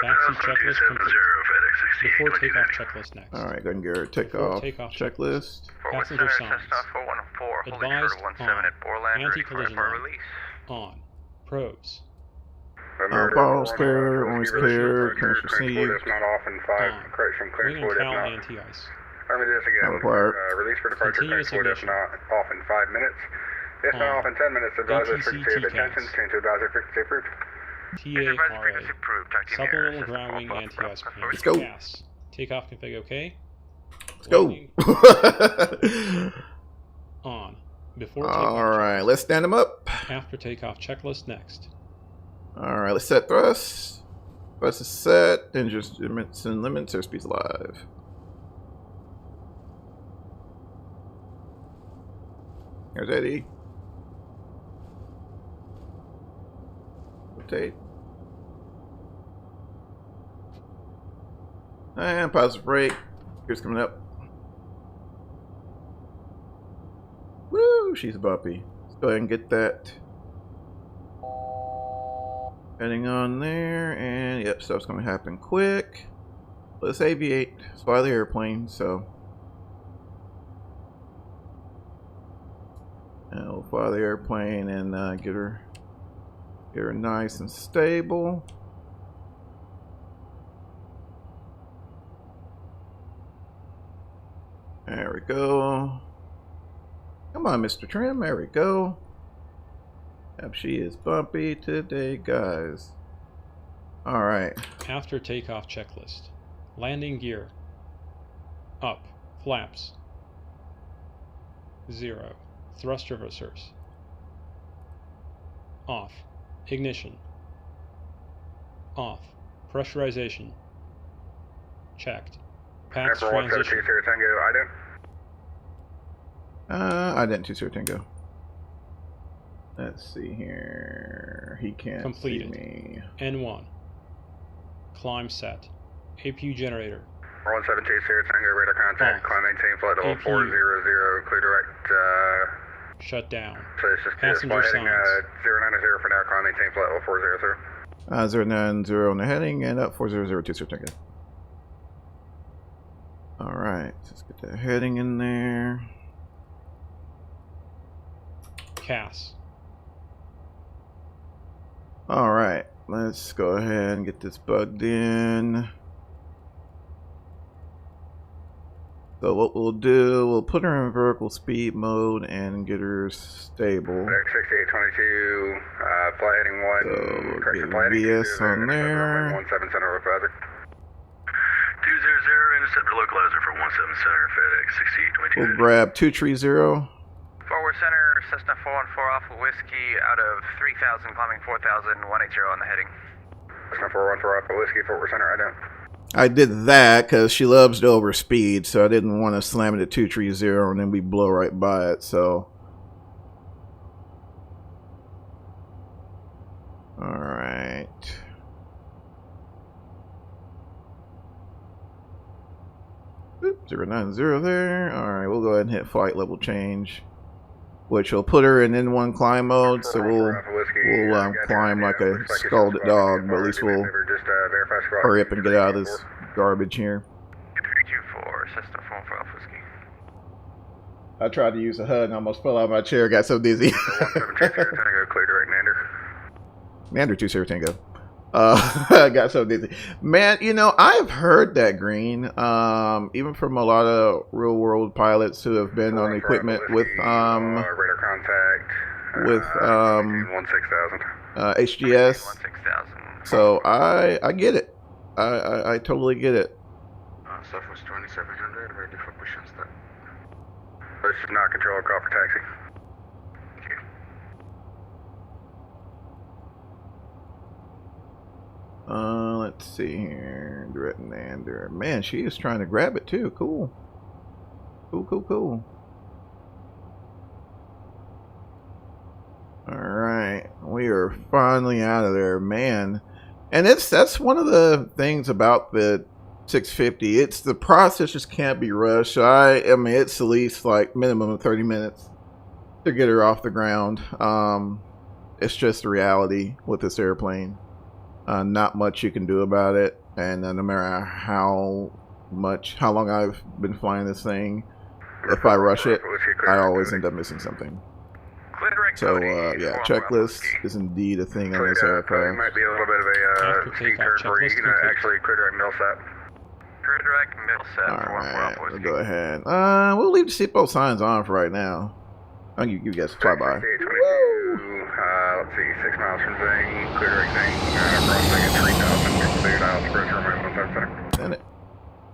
Taxi checklist complete. FedEx Before 6822. takeoff checklist next. Alright, go ahead and get her takeoff checklist. Passenger signs. Advised on. Anti-collision light. On. Probes. Balls clear, orange clear, clearance received. Not off in 5, On. correction, clearance Wing and fluid if cowl not. anti-ice. Let me do this again. Release for departure, Continuous clearance fluid if ignition. not off in 5 minutes. If not off in 10 minutes, advisor frequency of attention, change to advisor frequency approved. TARA. Supplemental ground wing anti-ice paint. Let's go. Gas. Takeoff config okay. Let's go. Landing. On. Before takeoff. Alright, let's stand them up. After takeoff checklist next. Alright, let's set thrust. Thrust is set. Engines limits and limits. Airspeed's live. Here's Eddie. Rotate. And positive brake. Here's coming up. Woo! She's bumpy. Let's go ahead and get that heading on there. And yep, stuff's going to happen quick. Let's aviate. Let's fly the airplane. So. And we'll fly the airplane and get her nice and stable. There we go. Come on, Mr. Trim. There we go. Yep, she is bumpy today, guys. All right. After takeoff checklist. Landing gear. Up. Flaps. 0. Thrust reversers. Off. Ignition. Off. Pressurization. Checked. Path transition. Ident 2 Tango. Let's see here. He can't Completed. see me. N1. Climb set. APU generator. 172 Sierra Tango, radar contact, climb maintain flight level 400, clear direct, shut down. So it's just Passenger flight heading signs. 090 for now, climb maintain flight level 400. 090 on the heading and up 4002 Tango. Alright, let's get that heading in there. CAS. Alright, let's go ahead and get this bugged in. So what we'll do, we'll put her in vertical speed mode and get her stable. 6822, flight heading 1, so correction, get flight heading VS on there. 17 center with weather. 200, interceptor localizer for 17 center, FedEx 6822. We'll grab 230. Forward center, Cessna 414 Alpha Whiskey out of 3000, climbing 4000, 180 on the heading. Cessna 414 Alpha Whiskey, forward center, I don't. I did that because she loves to overspeed, so I didn't want to slam it at 230 and then we blow right by it, so. Alright. Oop, 090 there. Alright, we'll go ahead and hit flight level change, which will put her in N1 climb mode, so we'll climb like a scalded dog, but at least we'll hurry up and get out of this garbage here. 324, Cessna 414 Alpha Whiskey. I tried to use a hug and almost fell out of my chair, got so dizzy. Clear direct Nander. Nander 2 Tango. I got so dizzy. Man, you know, I've heard that green, even from a lot of real world pilots who have been on equipment with radar contact with 16,000. HGS. 16,000. So I get it. I totally get it. Southwest 2700, ready for push and start. This is not control, call for taxi. Let's see here. Direct Nander. Man, she is trying to grab it too. Cool. Cool. Alright. We are finally out of there, man. And that's one of the things about the 650. It's the process just can't be rushed. I mean, it's at least like minimum of 30 minutes to get her off the ground. It's just the reality with this airplane. Not much you can do about it, and no matter how long I've been flying this thing, if I rush it, I always end up missing something. So yeah, checklist is indeed a thing on this aircraft. Might be a little bit of a steep curve for you. Actually, clear direct mill set. Clear direct mill set. Alright, we'll go ahead. We'll leave the seatbelt signs on for right now. I'll give you guys a flyby. Let's see, 6 miles from Zing, clear direct Zing, crossing at 3,000, cleared out, approach runway 15 center. Send it.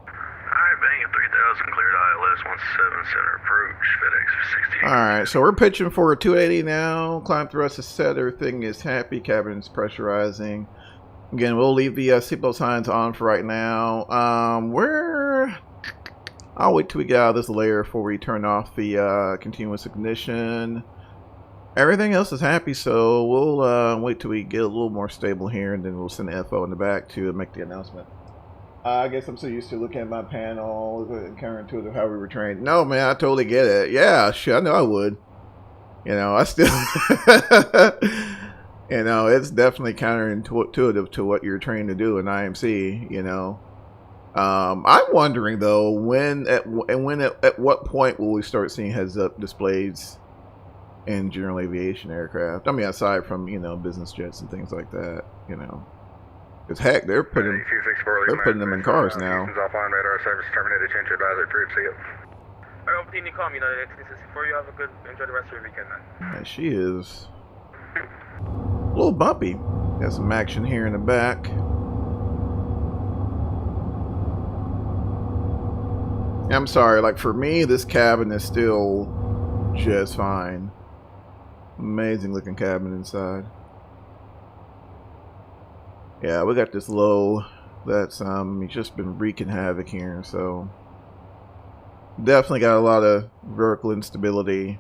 Alright, bang at 3,000, cleared ILS 17 center approach, FedEx 68. Alright, so we're pitching for a 280 now. Climb thrust is set, everything is happy, cabin's pressurizing. Again, we'll leave the seatbelt signs on for right now. I'll wait till we get out of this layer before we turn off the continuous ignition. Everything else is happy, so we'll wait till we get a little more stable here, and then we'll send the FO in the back to make the announcement. I guess I'm so used to looking at my panel, counterintuitive how we were trained. No, man, I totally get it. Yeah, shit, I know I would. You know, I still... you know, it's definitely counterintuitive to what you're trained to do in IMC, you know. I'm wondering, though, at what point will we start seeing heads-up displays in general aviation aircraft? I mean, aside from, you know, business jets and things like that, you know. Because heck, they're putting them in cars now. Offline radar service terminated. Change your advisor. Approved. See you. I hope you calm. You know, before you have a good enjoy the rest of your weekend, man. And she is a little bumpy. Got some action here in the back. I'm sorry. Like for me, this cabin is still just fine. Amazing looking cabin inside. Yeah, we got this low that's just been wreaking havoc here, so definitely got a lot of vertical instability.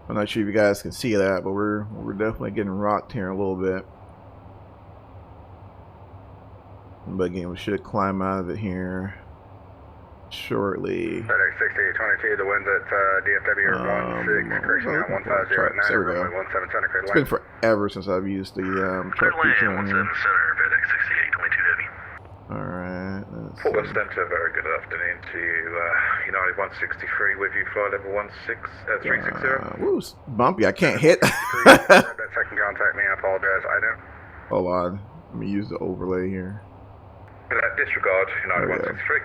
I'm not sure if you guys can see that, but we're definitely getting rocked here a little bit. But again, we should climb out of it here shortly. FedEx 6822, the winds at DFW are 16, correction now 150 at 9, there we go. 17 center, clear It's been forever since I've used the truck feature on here. 17 center, FedEx 6822 heavy. Alright, Full Center, very good afternoon to you. United 163 with you, flight level 360. Woo, bumpy, I can't hit. That second contact me, I apologize, I don't. Hold on, let me use the overlay here. Disregard, United 163.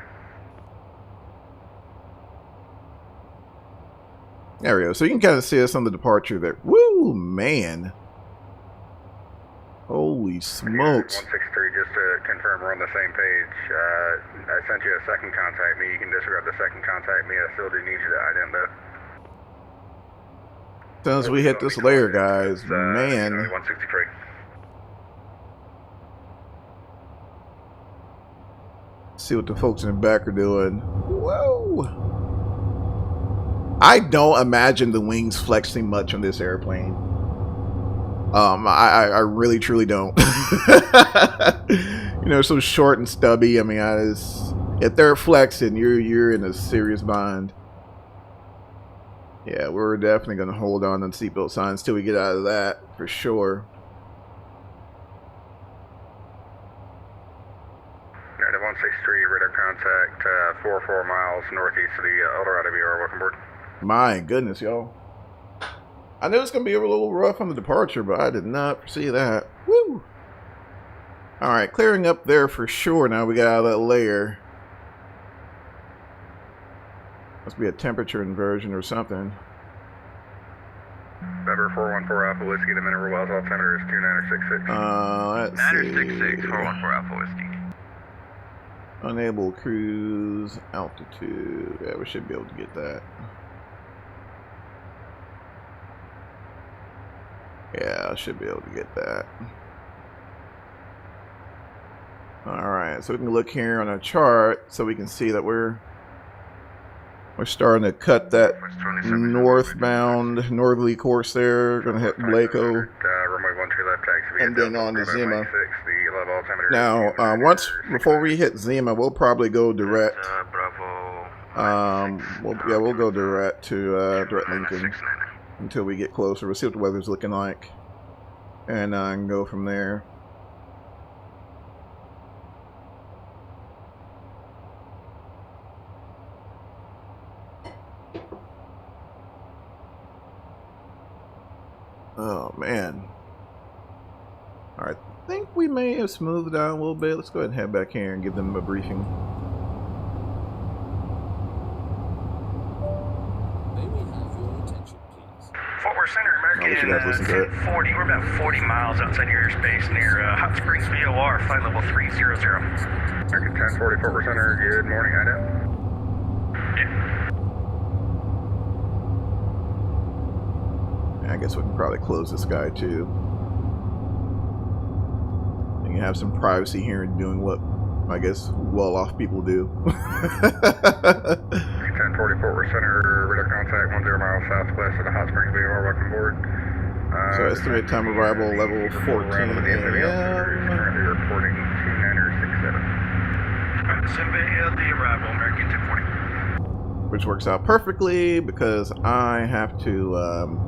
There we go. So you can kind of see us on the departure there. Woo, man. Holy smokes. 163, just to confirm we're on the same page. I sent you a second contact me. You can disregard the second contact me. I still do need you to ident though. As soon as we hit this layer, guys, man. 163. See what the folks in the back are doing. Whoa. I don't imagine the wings flexing much on this airplane. I really truly don't. You know, so short and stubby. I mean, if they're flexing, you're in a serious bind. Yeah, we're definitely gonna hold on to seatbelt signs till we get out of that for sure. 163, radar contact 4 miles northeast of the Eldorado VR. Welcome aboard. My goodness, y'all. I knew it's going to be a little rough on the departure, but I did not foresee that. Woo! Alright, clearing up there for sure now we got out of that layer. Must be a temperature inversion or something. Number 414 Alpha Whiskey, the mineral wells altimeter is 2966. Let's see. 966, 414 Alpha Whiskey. Unable cruise altitude. Yeah, we should be able to get that. Yeah, I should be able to get that. Alright, so we can look here on our chart so we can see that we're starting to cut that northbound northerly course there. Gonna hit Blako and then on to Zima. Now, before we hit Zima, we'll probably go direct. We'll go direct to direct Lincoln until we get closer. We'll see what the weather's looking like, and go from there. Oh man. Alright, I think we may have smoothed out a little bit. Let's go ahead and head back here and give them a briefing. May we have your attention, please? Fort Worth Center, American 1040. We're about 40 miles outside your airspace near Hot Springs VOR, flight level 300. American 1040, Fort Worth Center, good morning, I know. I guess we can probably close this guy too. You can have some privacy here and doing what I guess well-off people do. 1040 Fort Worth Center, radar contact 10 miles southwest of the Hot Springs VOR. Welcome aboard. So estimated time of arrival level 14 a.m. Currently reporting 2967. The arrival, American 1040. Which works out perfectly because I have to.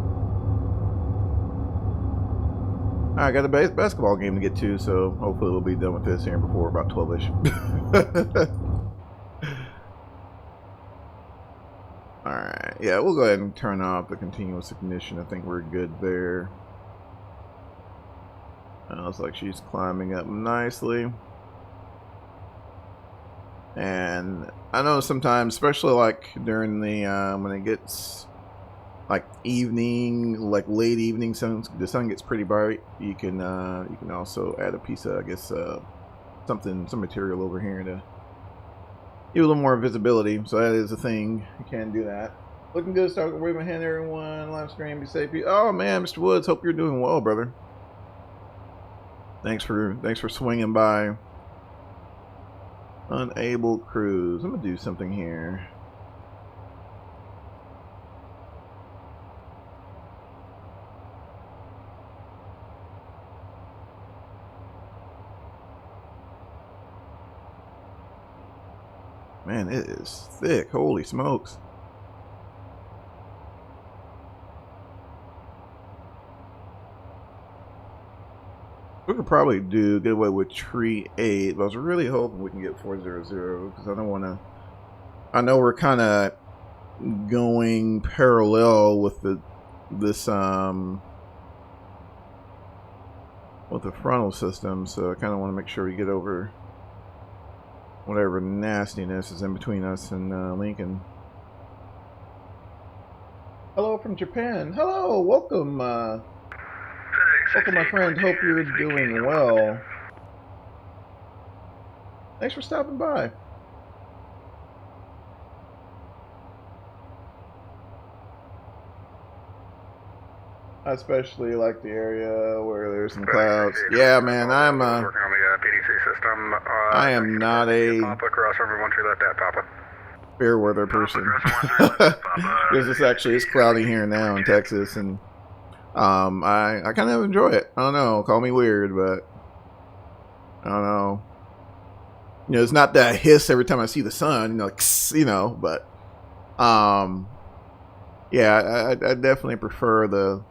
I got a basketball game to get to, so hopefully we'll be done with this here before about 12-ish. Alright, yeah, we'll go ahead and turn off the continuous ignition. I think we're good there. Looks like she's climbing up nicely. And I know sometimes, especially like during the, when it gets like evening, like late evening, the sun gets pretty bright. You can also add a piece of, I guess, some material over here to give a little more visibility. So that is a thing. You can do that. Looking good. Start to wave my hand, everyone. Live stream. Be safe. Oh man, Mr. Woods. Hope you're doing well, brother. Thanks for swinging by. Unable cruise. I'm gonna do something here. Man, it is thick. Holy smokes. We could probably get away with tree 8, but I was really hoping we can get 400 because I don't want to. I know we're kind of going parallel with this with the frontal system, so I kind of want to make sure we get over whatever nastiness is in between us and Lincoln. Hello from Japan. Hello, welcome. Welcome, my friend. Hope you're doing well. Thanks for stopping by. I especially like the area where there's some clouds. Yeah, man, I'm working on the PDC system. I am not a Papa crossrover once you let that Papa. fair weather person. Because this actually is cloudy here now in Texas, and I kind of enjoy it. I don't know, call me weird, but I don't know. You know, it's not that hiss every time I see the sun, like, but yeah, I definitely prefer the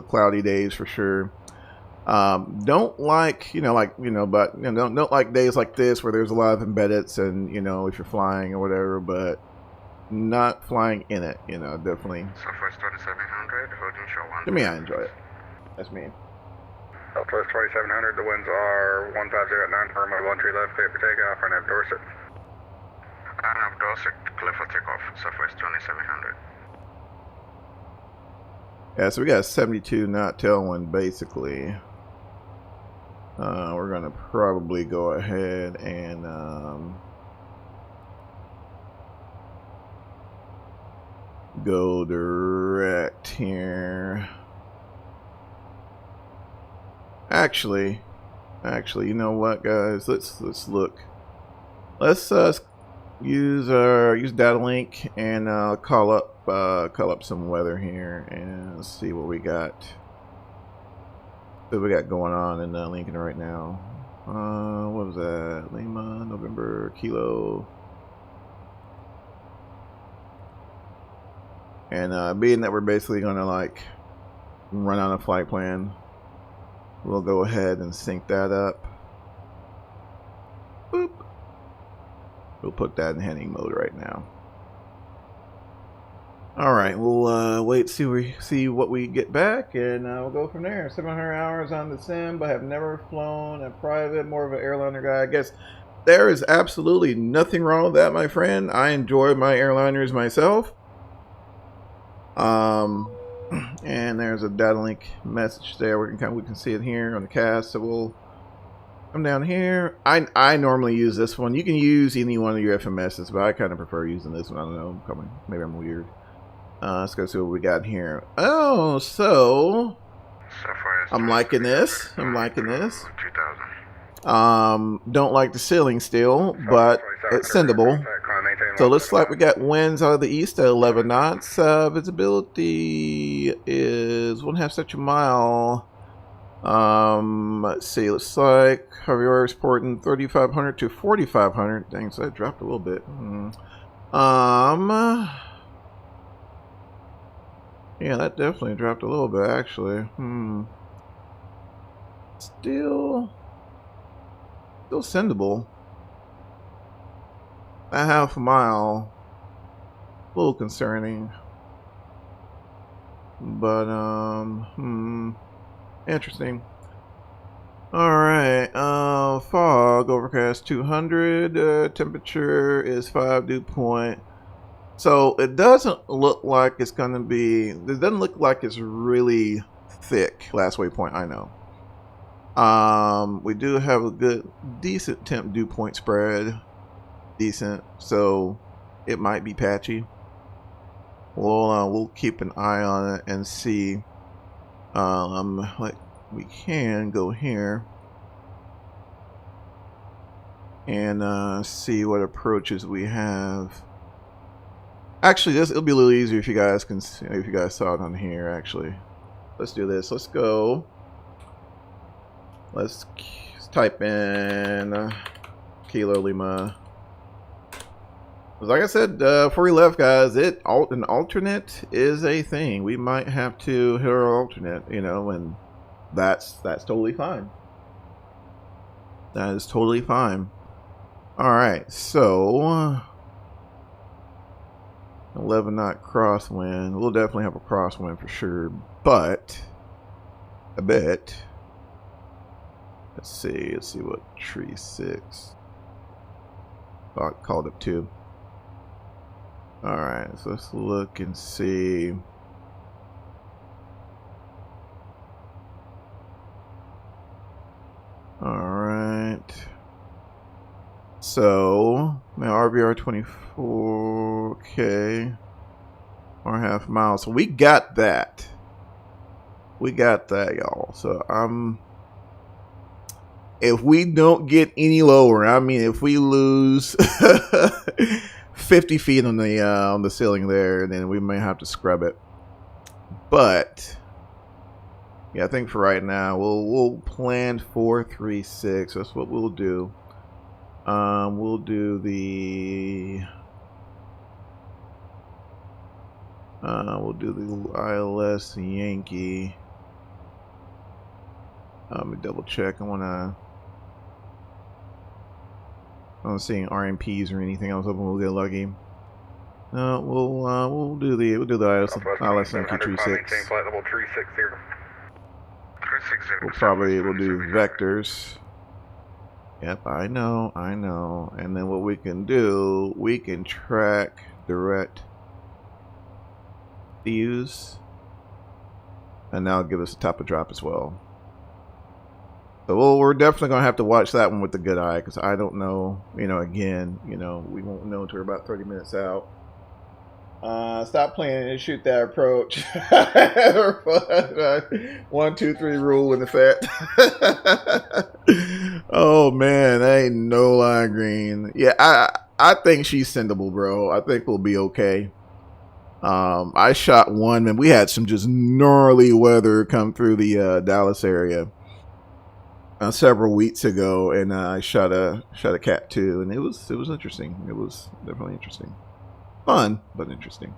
cloudy days for sure. Don't like, don't like days like this where there's a lot of embeddeds and, if you're flying or whatever, but not flying in it, definitely. Southwest 2700, holding show 1. To me, I enjoy it. That's me. Southwest 2700, the winds are 1509 for mobile entry left, clear for takeoff, and have Dorset. I have Dorset, clear for takeoff, Southwest 2700. Yeah, so we got a 72 knot tailwind basically. We're gonna probably go ahead and go direct here. Actually, you know what, guys? Let's look. Let's use data link and call up some weather here and see what we got. What we got going on in Lincoln right now. What was that? Lima, November, Kilo. And being that we're basically gonna like run on a flight plan, we'll go ahead and sync that up. Boop. We'll put that in heading mode right now. All right, we'll wait, see what we get back, and we'll go from there. 700 hours on the sim, but have never flown a private, more of an airliner guy. I guess there is absolutely nothing wrong with that, my friend. I enjoy my airliners myself. And there's a data link message there. We can see it here on the cast. So we'll come down here. I normally use this one. You can use any one of your FMSs, but I kind of prefer using this one. I don't know. Maybe I'm weird. Let's go see what we got here. Oh, so I'm liking this. I'm liking this. Don't like the ceiling still, but it's sendable. So looks like we got winds out of the east at 11 knots. Visibility is 1/2 such a mile. Let's see. Looks like Javier is porting 3,500 to 4,500. Dang, so that dropped a little bit. Yeah, that definitely dropped a little bit, actually. Still sendable. That 1/2 mile, a little concerning. But interesting. All right. Fog overcast 200. Temperature is 5 dew point. So it doesn't look like it's gonna be. It doesn't look like it's really thick. Last waypoint, I know. We do have a decent temp dew point spread. Decent, so it might be patchy. We'll keep an eye on it and see. Like we can go here and see what approaches we have. Actually, it'll be a little easier if you guys saw it on here. Actually, let's do this. Let's go. Let's type in Kilo Lima. Like I said before we left, guys, an alternate is a thing. We might have to hit our alternate, you know, and that's totally fine. That is totally fine. All right, so 11 knot crosswind. We'll definitely have a crosswind for sure, but a bit. Let's see what tree 6. Oh, I called up 2. All right, so let's look and see. All right. So now RVR 24. Okay. 1/2 mile. So we got that. Y'all. So if we don't get any lower, I mean, if we lose 50 feet on the ceiling there, then we may have to scrub it. But yeah, I think for right now we'll plan 436. That's what we'll do. We'll do the ILS Yankee. Let me double check. I'm not seeing RMPs or anything. I was hoping we'll get lucky. We'll do the ILS Yankee 36. Flight level 360. 360, we'll do vectors. Yep, I know. And then what we can do, we can track direct views, and that'll give us a top of drop as well. So we're definitely gonna have to watch that one with the good eye, because I don't know. Again, we won't know until we're about 30 minutes out. Stop playing and shoot that approach. 1, 2, 3 rule in effect. Oh man, that ain't no line green. Yeah, I think she's sendable, bro. I think we'll be okay. I shot one, and we had some just gnarly weather come through the Dallas area several weeks ago, and I shot a cat 2, and it was interesting. It was definitely interesting. Fun, but interesting.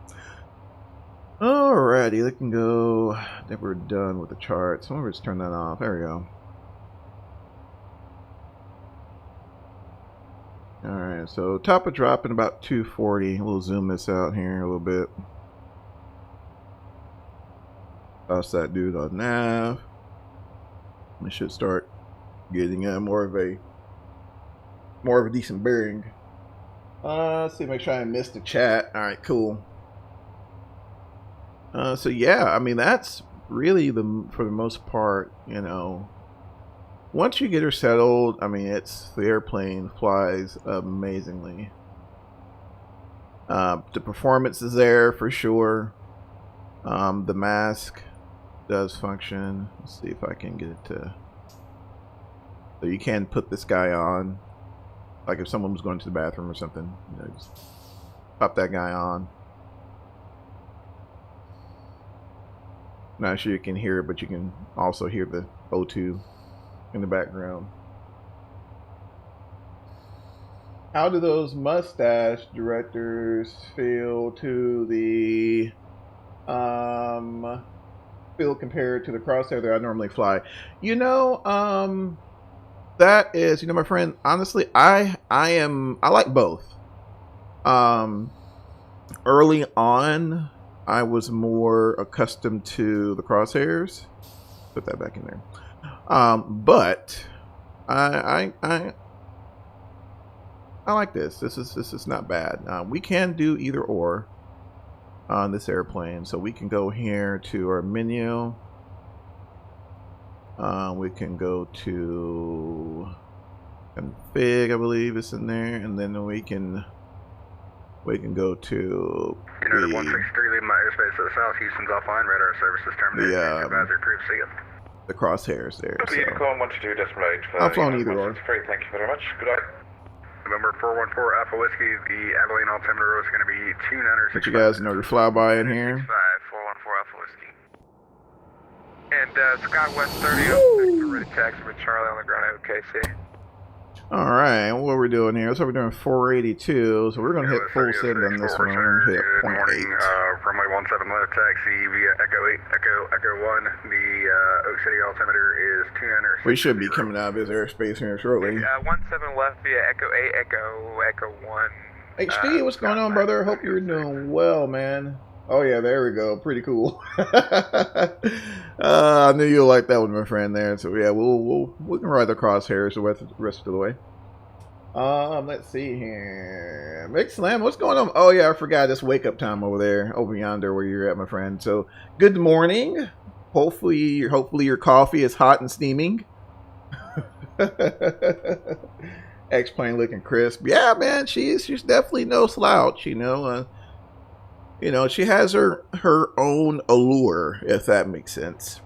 Alrighty, they can go. I think we're done with the charts. So let's turn that off. There we go. Alright, so top of drop in about 240. We'll zoom this out here a little bit. Toss that dude on nav. We should start getting more of a decent bearing. Let's see, make sure I missed the chat. All right, cool. So yeah, I mean, that's really for the most part, once you get her settled, I mean, the airplane flies amazingly. The performance is there for sure. The mask does function. Let's see if I can get it to, so you can put this guy on. Like if someone was going to the bathroom or something, just pop that guy on. Not sure you can hear it, but you can also hear the O2 in the background. How do those mustache directors feel to the feel compared to the crosshair that I normally fly? That is, my friend, honestly, I like both. Early on, I was more accustomed to the crosshairs. Put that back in there. But I like this. This is not bad. We can do either or on this airplane. So we can go here to our menu. We can go to config, I believe it's in there, and then we can go to United 163, leaving my airspace to the south. Houston's offline. Radar services terminated. Advisory approved. See ya. The crosshairs there. So. Unicorn 122 decimal 8. I've flown either or. Thank you very much. Good night. November 414 Alpha Whiskey. The Abilene altimeter is going to be 2965. Let you guys know your flyby in here. 414 Alpha Whiskey. And Skywest 30, ready taxi with Charlie on the ground at OKC. Alright, what we're doing here? So we're doing 482, so we're going to hit full send on this one. We're going to hit 0.8. Runway 17 left, taxi via Echo 8, Echo 1. The Oak City altimeter is 29. We should be coming out of his airspace here shortly. 17 left via Echo 8, Echo 1. HD, what's going on, brother? Hope you're doing well, man. Oh yeah, there we go. Pretty cool. I knew you'll like that one, my friend. There. So yeah, we can ride the crosshairs the rest of the way. Let's see here. Mix Slam, what's going on? Oh yeah, I forgot. It's wake up time over there, over yonder, where you're at, my friend. So good morning. Hopefully your coffee is hot and steaming. X-plane looking crisp. Yeah, man, she's definitely no slouch. She has her own allure, if that makes sense.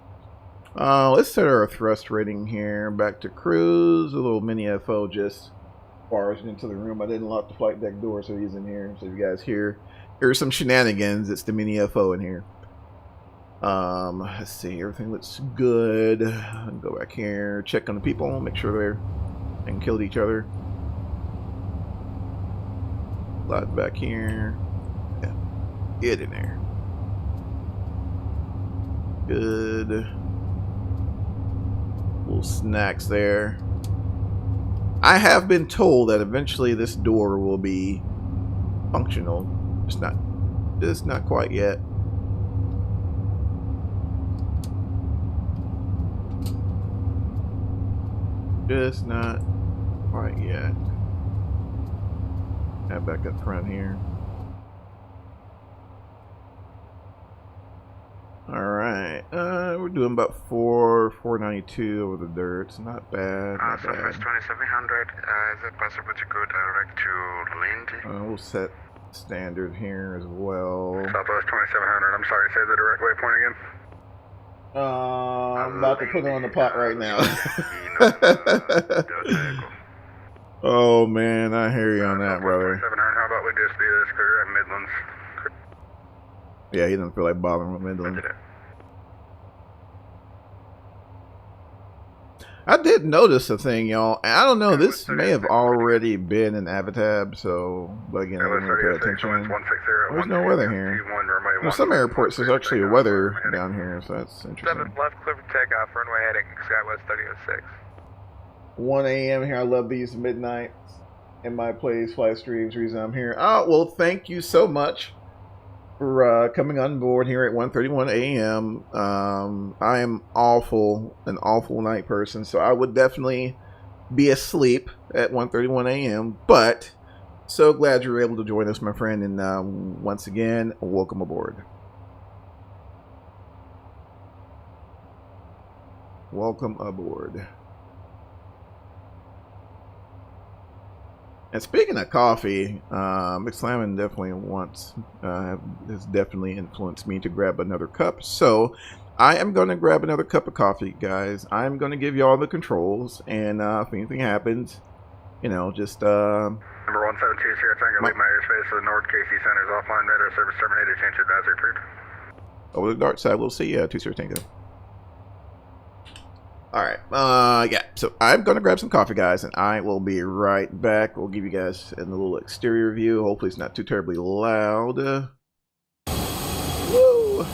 Let's set our thrust rating here. Back to cruise. A little mini FO just barged into the room. I didn't lock the flight deck door, so he's in here. So if you guys hear some shenanigans, it's the mini FO in here. Let's see. Everything looks good. Go back here. Check on the people. Make sure they ain't killed each other. Slide back here. Get in there. Good. Little snacks there. I have been told that eventually this door will be functional. Just not quite yet. Just not quite yet. Head back up front here. Alright, we're doing about 492 over the dirt. It's not bad, not bad. Southwest 2700, is it possible to go direct to Lindy? We'll set standard here as well. Southwest 2700, I'm sorry, say the direct waypoint again. I'm about to put it on the pot right now. Oh man, I hear you on that, brother. 2700, how about we just do this because you're at Midlands? Yeah, he doesn't feel like bothering with Midland. I did notice a thing, y'all. I don't know, this may have already been in Avatab, so, but again, I didn't really pay attention. There's no weather here. There's some airports, there's actually a weather down here, so that's interesting. 7 left, clear for takeoff, runway heading Skywest 3006. 1 a.m. here, I love these midnights in my place, fly streams, reason I'm here. Oh, well, thank you so much for coming on board here at 1:31 a.m. I am an awful night person, so I would definitely be asleep at 1:31 a.m. But so glad you were able to join us, my friend, and once again, welcome aboard. Welcome aboard. And speaking of coffee, McSlammin definitely has definitely influenced me to grab another cup. So I am going to grab another cup of coffee, guys. I'm going to give you all the controls, and if anything happens, you know, just Number 172 here, Tango, leave my airspace. The North KC Center is offline. Radar service terminated. Change advisory approved. Over the dark side, we'll see. 2-0 Tango. Alright, yeah, so I'm gonna grab some coffee, guys, and I will be right back. We'll give you guys a little exterior view. Hopefully it's not too terribly loud. Woo!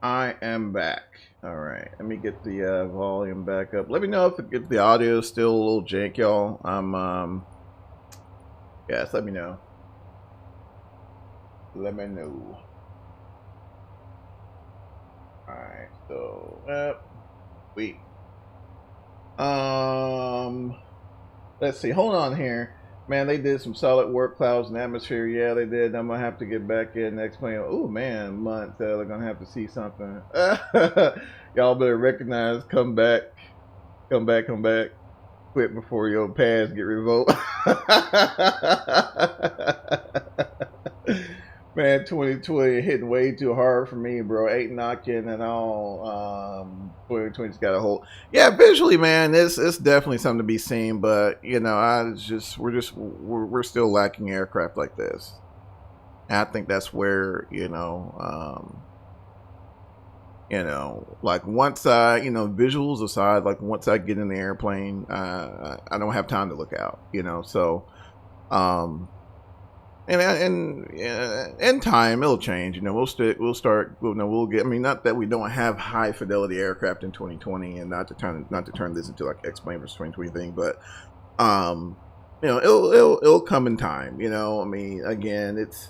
I am back. All right, let me get the volume back up. Let me know if the audio is still a little jank, y'all. Yes, let me know. Let me know. All right, so wait. Let's see. Hold on here. Man, they did some solid work, clouds and atmosphere. Yeah, they did. I'm gonna have to get back in next plane. Oh man, month. They're gonna have to see something. Y'all better recognize. Come back. Come back. Come back. Quit before your pass get revoked. Man, 2020 hitting way too hard for me, bro. 8 knocking and all. 2020's got a hold. Yeah, visually, man, it's definitely something to be seen. But you know, we're still lacking aircraft like this. And I think that's where like once I visuals aside, like once I get in the airplane, I don't have time to look out. So. And in time it'll change. We'll get. I mean, not that we don't have high fidelity aircraft in 2020, and not to turn this into like X-Plane versus 2020 thing, but it'll come in time. I mean, again, it's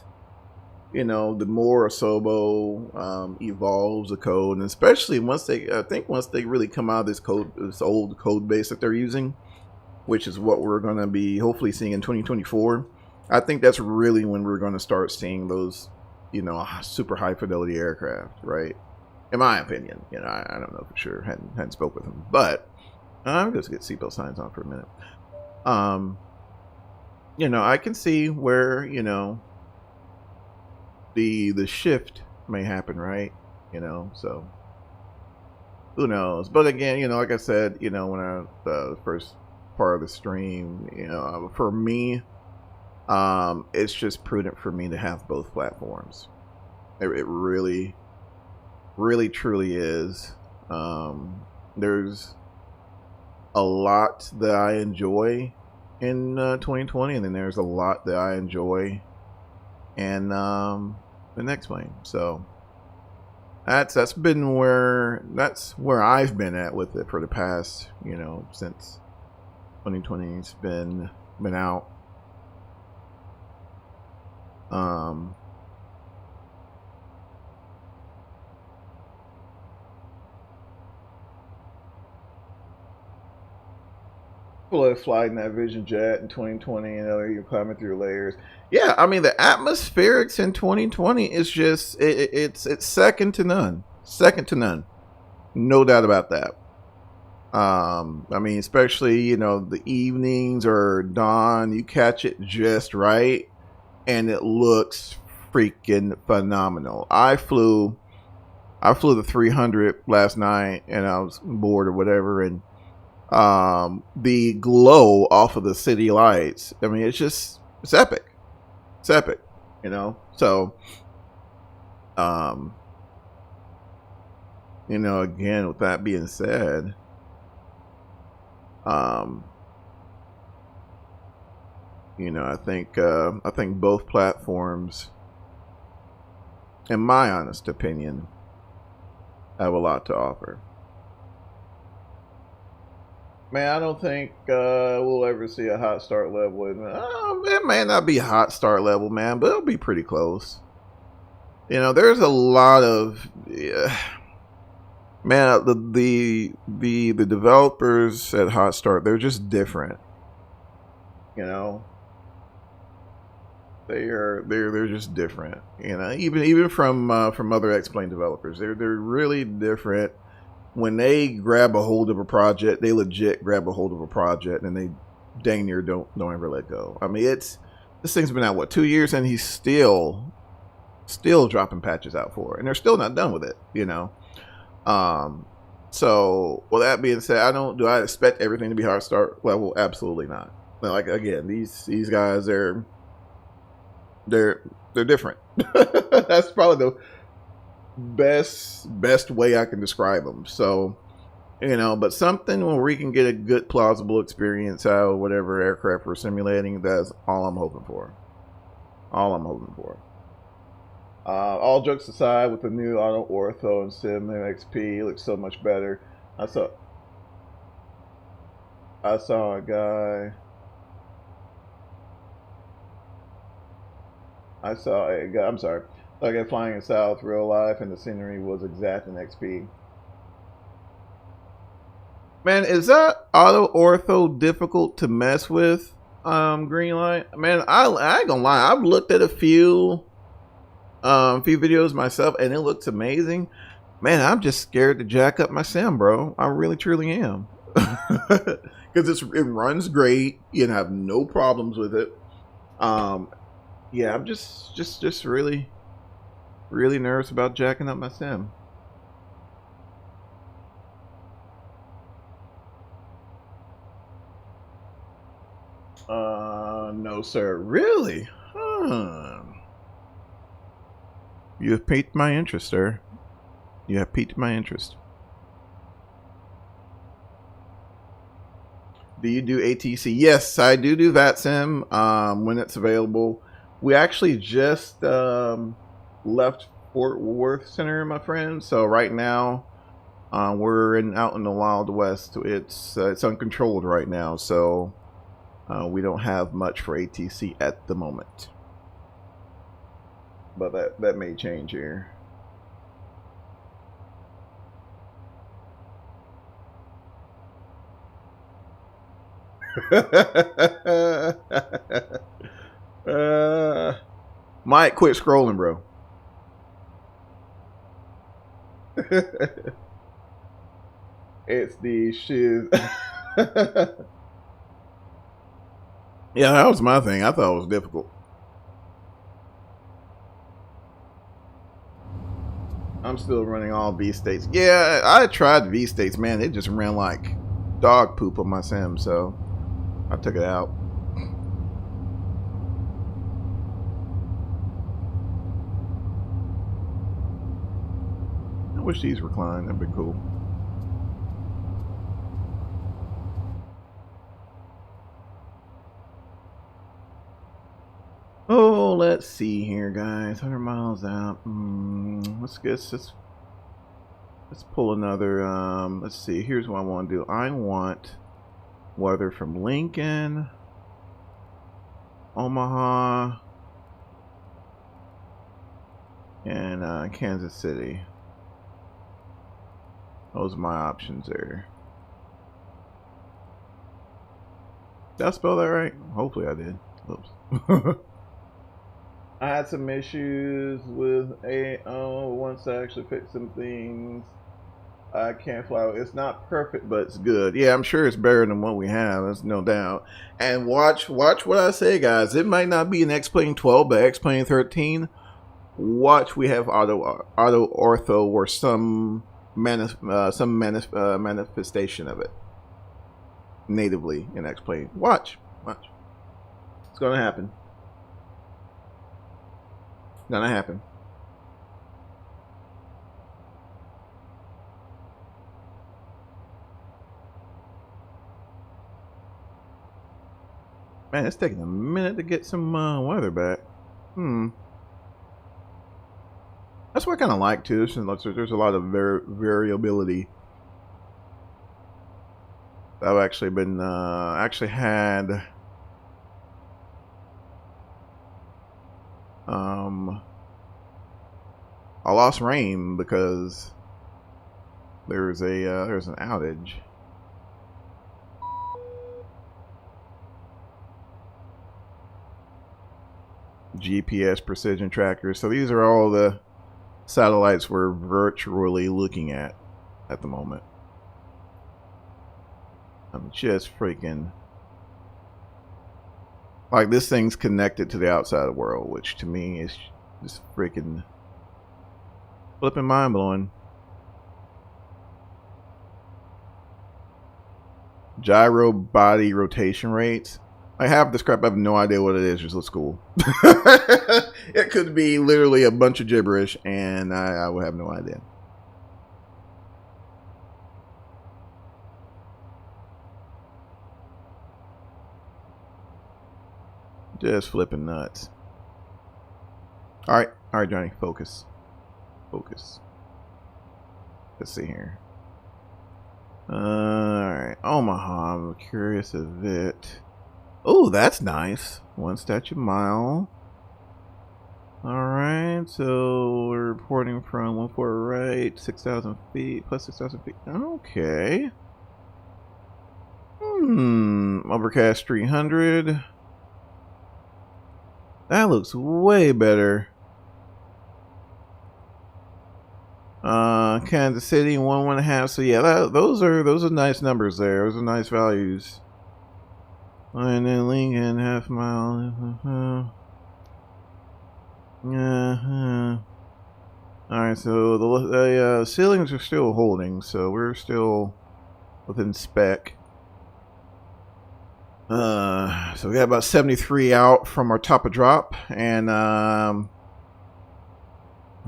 the more Asobo evolves the code, and especially once they really come out of this old code base that they're using, which is what we're going to be hopefully seeing in 2024. I think that's really when we're going to start seeing those, super high fidelity aircraft, right? In my opinion, I don't know for sure. Hadn't spoke with him, but I'm just get seatbelt signs on for a minute. I can see where the shift may happen, right? So who knows? But again, like I said, when the first part of the stream, for me. It's just prudent for me to have both platforms. It really, really, truly is. There's a lot that I enjoy in 2020, and then there's a lot that I enjoy in the next plane. So that's where I've been at with it for the past, since 2020's been out. Flying that Vision Jet in 2020, you're climbing through layers. Yeah, I mean the atmospherics in 2020 is just it's second to none. Second to none. No doubt about that. I mean, especially the evenings or dawn, you catch it just right. And it looks freaking phenomenal. I flew the 300 last night, and I was bored or whatever, and the glow off of the city lights. I mean, it's epic. It's epic, So, again, with that being said, I think both platforms, in my honest opinion, have a lot to offer. Man, I don't think we'll ever see a Hotstart level. It may not be Hotstart level, man, but it'll be pretty close. There's a lot of man. The developers at Hotstart, they're just different. They're just different, even from other X-Plane developers. They're really different. When they grab a hold of a project, they legit grab a hold of a project, and they dang near don't ever let go. I mean, this thing's been out 2 years, and he's still dropping patches out for it, and they're still not done with it. So with that being said, do I expect everything to be Hotstart level? Absolutely not. Like again, these guys they're different. That's probably the best way I can describe them. So, but something where we can get a good plausible experience out of whatever aircraft we're simulating, that's all I'm hoping for. All jokes aside, with the new auto ortho and sim XP, it looks so much better. I saw a guy. I'm sorry. I got flying in south real life, and the scenery was exact in XP. Man, is that auto ortho difficult to mess with? Greenlight. Man, I ain't gonna lie. I've looked at a few videos myself, and it looks amazing. Man, I'm just scared to jack up my sim, bro. I really, truly am. Because it runs great. You have no problems with it. Yeah, I'm just really nervous about jacking up my sim. No, sir. Really? Huh. You have piqued my interest, sir. You have piqued my interest. Do you do ATC? Yes, I do VATSIM when it's available. We actually just left Fort Worth Center, my friend. So right now we're out in the Wild West. It's uncontrolled right now, so we don't have much for ATC at the moment. But that may change here. Mike, quit scrolling, bro. It's the shiz. Yeah, that was my thing. I thought it was difficult. I'm still running all V states. Yeah, I tried V states, man. It just ran like dog poop on my sim, so I took it out. I wish these reclined. That'd be cool. Oh, let's see here, guys. 100 miles out. Let's pull another. Let's see. Here's what I want to do. I want weather from Lincoln, Omaha, and Kansas City. Those are my options there. Did I spell that right? Hopefully I did. Oops. I had some issues with AO. Once I actually fixed some things, I can't fly. It's not perfect, but it's good. Yeah, I'm sure it's better than what we have. There's no doubt. And watch what I say, guys. It might not be an X-Plane 12, but X-Plane 13. Watch, we have auto ortho or some manifestation of it natively in X-Plane. Watch. It's gonna happen. Gonna happen. Man, it's taking a minute to get some weather back. That's what I kind of like too. There's a lot of variability. I've actually been had I lost rain because there's an outage. GPS precision trackers. So these are all the satellites we're virtually looking at the moment. I'm just freaking like, this thing's connected to the outside world, which to me is just freaking flipping mind blowing. Gyro body rotation rates. I have this crap. I have no idea what it is. Just looks cool. It could be literally a bunch of gibberish, and I would have no idea. Just flipping nuts. All Alright, Johnny, focus. Focus. Let's see here. Alright, Omaha. I'm curious of it. Oh, that's nice. 1 statute mile. Alright, so we're reporting from 14 right, 6,000 feet, plus 6,000 feet. Okay. Overcast 300. That looks way better. Kansas City 1.5. So yeah, those are nice numbers there. Those are nice values. And then Lincoln half mile. Alright, so the ceilings are still holding, so we're still within spec. So we got about 73 out from our top of drop, and I'm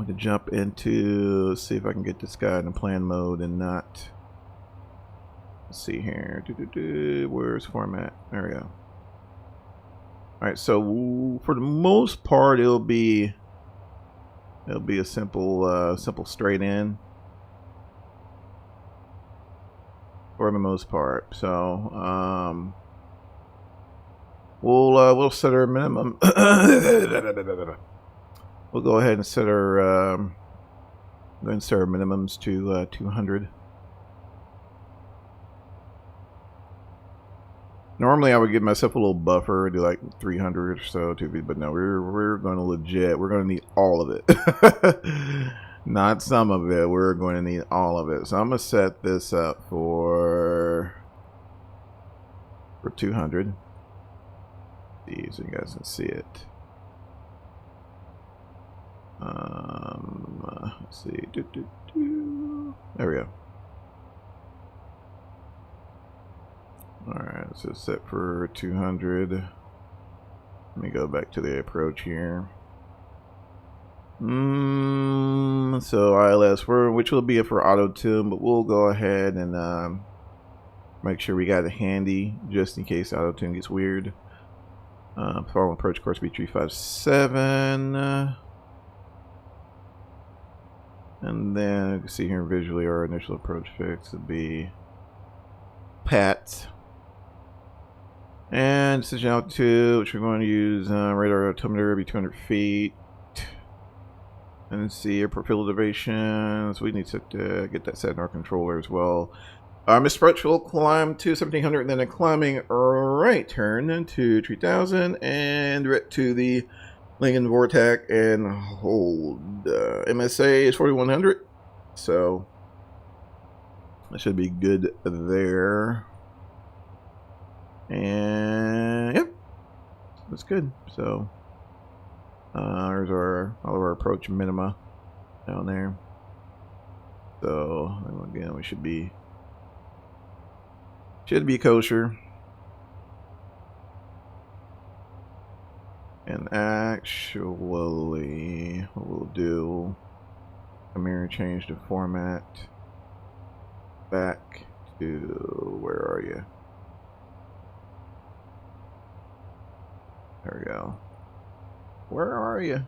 gonna jump into, see if I can get this guy in plan mode and not. Let's see here. Where's format? There we go. Alright, so for the most part it'll be a simple straight in. For the most part. So we'll set our minimum. We'll go ahead and set our minimums to 200. Normally I would give myself a little buffer, do like 300 or so, but no, we're going to legit. We're going to need all of it, not some of it. We're going to need all of it. So I'm going to set this up for 200. See, so you guys can see it. Let's see. There we go. Alright, so set for 200. Let me go back to the approach here. So ILS, which will be for auto tune, but we'll go ahead and make sure we got it handy just in case auto tune gets weird. Following approach course B357. And then you can see here visually our initial approach fix would be PAT. And decision altitude, which we're going to use radar altimeter, be 200 feet. And then see airport field elevation. So we need to get that set in our controller as well. Miss approach will climb to 1700 and then a climbing right turn into 3000 and direct to the Lincoln Vortex and hold. MSA is 4100, so that should be good there. And yep, that's good. So there's all of our approach minima down there. So again, we should be kosher. And actually, what we'll do, come here and change the format back to, where are you? There we go. Where are you?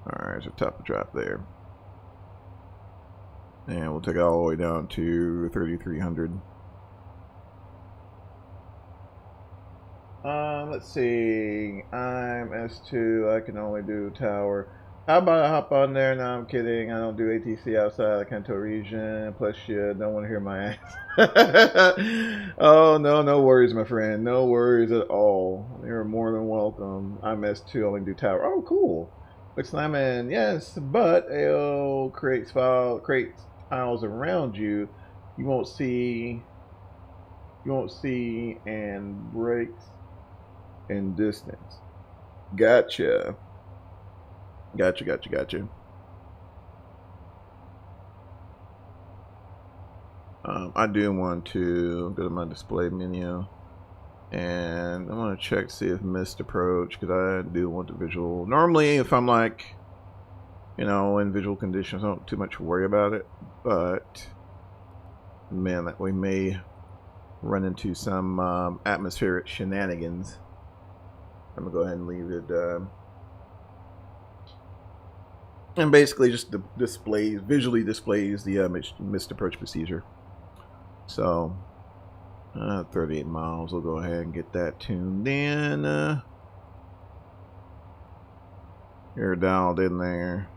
Alright, so top of drop there. And we'll take it all the way down to 3300. Let's see. I'm S2. I can only do tower. How about I hop on there? No, I'm kidding. I don't do ATC outside the Kanto region. Plus, you don't want to hear my ass. Oh, no worries, my friend. No worries at all. You're more than welcome. I'm S2. Only do tower. Oh, cool. Quick slamming. Yes, but it'll create tiles around you. You won't see and breaks in distance. Gotcha. I do want to go to my display menu and I want to check, see if missed approach, because I do want the visual. Normally if I'm like, in visual conditions, I don't too much worry about it, but man, that we may run into some atmospheric shenanigans. I'm gonna go ahead and leave it. And basically just visually displays the missed approach procedure. So 38 miles. We'll go ahead and get that tuned in. You're dialed in there.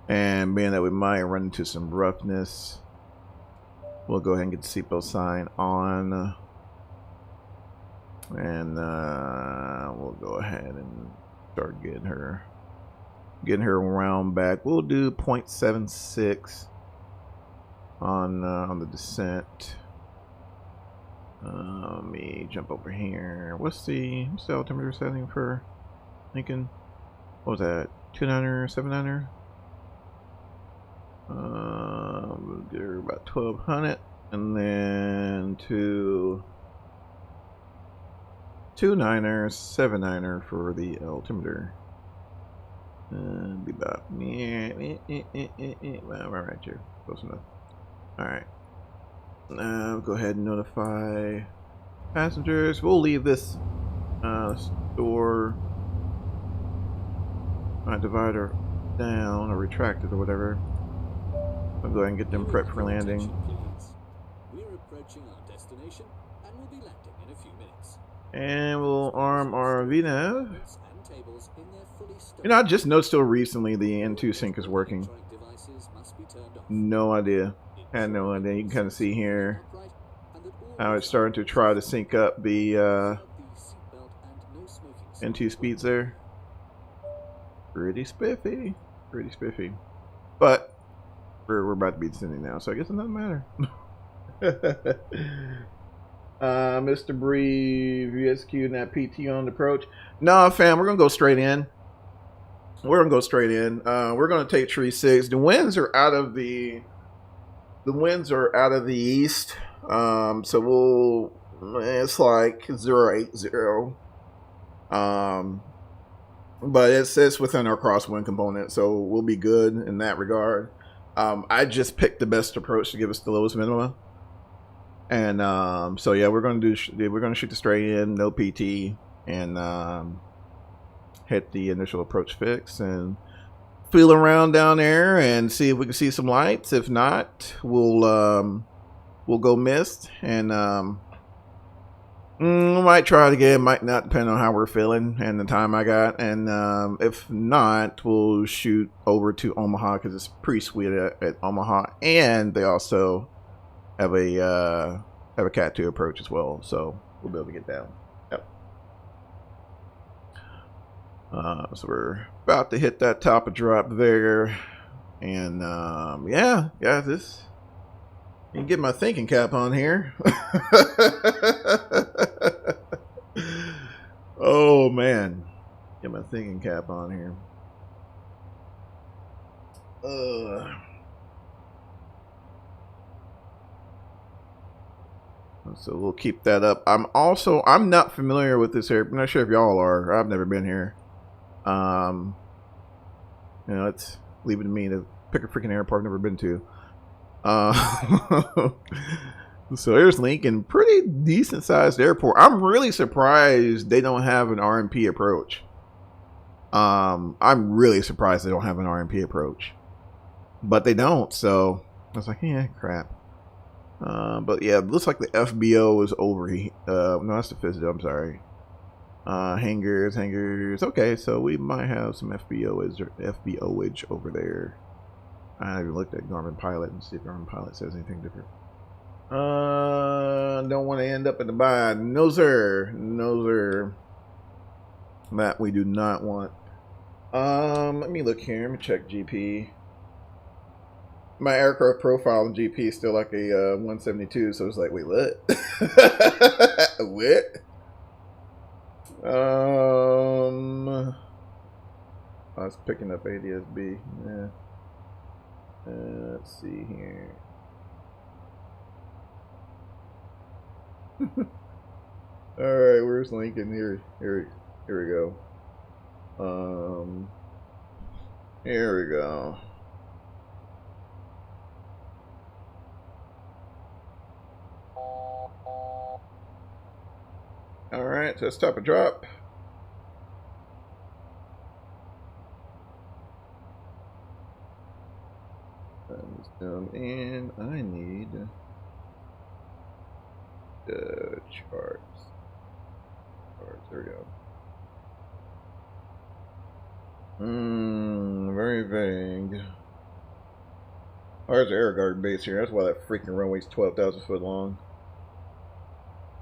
And being that we might run into some roughness, we'll go ahead and get the seatbelt sign on. And we'll go ahead and start getting her around back. We'll do 0.76 on the descent. Let me jump over here. What's the altimeter setting for Lincoln? What was that? 200, 700? We'll get her about 1200, and then 2.9er, 7.9er for the altimeter. Be about right here, close enough. All right. Go ahead and notify passengers. We'll leave this store divider down or retracted or whatever. I'll go ahead and get them prepped for landing. We're approaching our destination and we'll be landing in a few minutes. And we'll arm our VNAV. You know, I just noticed still recently the N2 sync is working. No idea. Had no idea. You can kind of see here how it's starting to try to sync up the N2 speeds there. Pretty spiffy. Pretty spiffy. But we're about to be descending now, so I guess it doesn't matter. Mr. Bree, VSQ and that PT on the approach. Nah, fam, we're gonna go straight in. We're gonna go straight in. We're gonna take tree 6. The winds are out of the east. So it's like 080. But it's within our crosswind component, so we'll be good in that regard. I just picked the best approach to give us the lowest minimum, and so yeah, we're gonna shoot the straight in, no PT, and hit the initial approach fix and feel around down there and see if we can see some lights. If not, we'll go mist and we might try it again, might not, depending on how we're feeling and the time I got. And if not, we'll shoot over to Omaha because it's pretty sweet at Omaha, and they also have a Cat 2 approach as well, so we'll be able to get down. Yep. So we're about to hit that top of drop there, and yeah, this. You can get my thinking cap on here. Oh man, get my thinking cap on here. So we'll keep that up. I'm not familiar with this area. I'm not sure if y'all are. I've never been here. You know, it's leave it to me to pick a freaking airport I've never been to. So there's Lincoln, pretty decent sized airport. I'm really surprised they don't have an RMP approach. I'm really surprised they don't have an RMP approach, but they don't. So I was like, yeah, crap. But yeah, it looks like the FBO is over here. No, that's the FISDO, I'm sorry. Hangars. Okay, so we might have some FBO-age over there. I haven't looked at Garmin Pilot and see if Garmin Pilot says anything different. Don't want to end up in the bind. No sir. That we do not want. Let me look here. Let me check GP. My aircraft profile in GP is still like a 172, so it's like, wait, what? What? I was picking up ADS-B. Yeah. Let's see here. All right, where's Lincoln? Here we go. Here we go. Alright, so let's stop a drop. Zoom in. I need the charts. There we go. Very vague. Oh, there's the air guard base here. That's why that freaking runway's 12,000 foot long.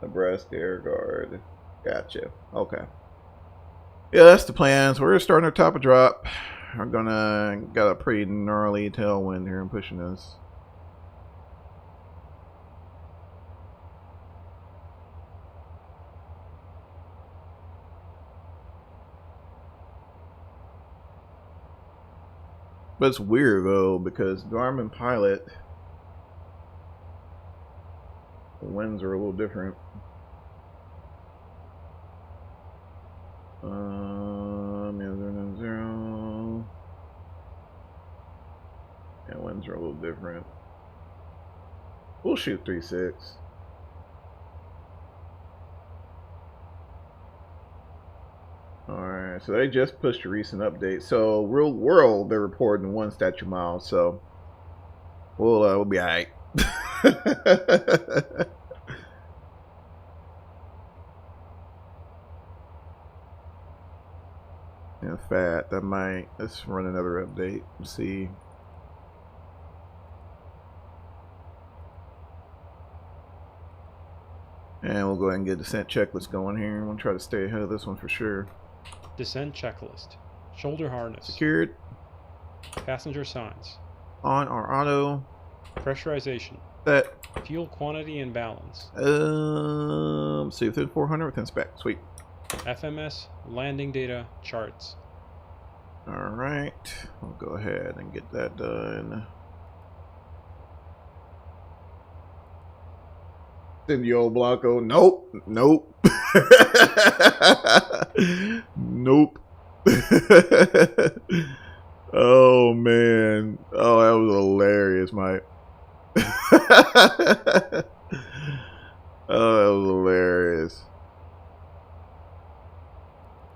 Nebraska Air Guard. Gotcha. Okay. Yeah, that's the plan. So we're starting our top of drop. We're got a pretty gnarly tailwind here and pushing us. But it's weird though, because Garmin Pilot, the winds are a little different. Yeah, 0. Yeah, winds are a little different. We'll shoot 3.6. Alright, so they just pushed a recent update. So real world they're reporting 1 statute mile, so we'll be alright. In fact, let's run another update and see. And we'll go ahead and get descent checklist going here. We'll try to stay ahead of this one for sure. Descent checklist. Shoulder harness. Secured. Passenger signs. On or auto. Pressurization. Set. Fuel quantity and balance. See, within 400 within spec. Sweet. FMS, landing data, charts. Alright. We'll go ahead and get that done. Senor Blanco. Nope. Nope. Nope. Oh man. Oh, that was hilarious, Mike. Oh, that was hilarious.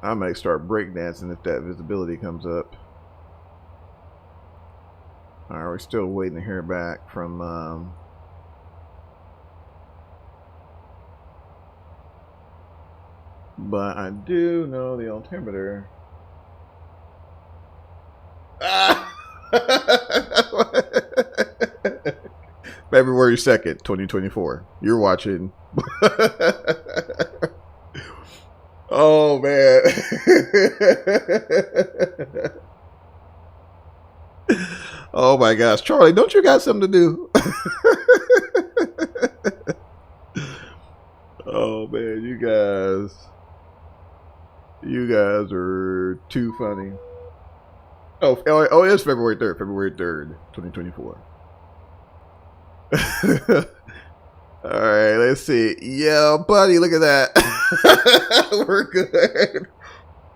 I might start breakdancing if that visibility comes up. Alright, we're still waiting to hear back from but I do know the altimeter. February 2nd, 2024. You're watching. Oh man. Oh my gosh, Charlie, don't you got something to do? Oh man, you guys are too funny. Oh, it's February 3rd, 2024. Alright, let's see. Yeah, buddy, look at that. We're good.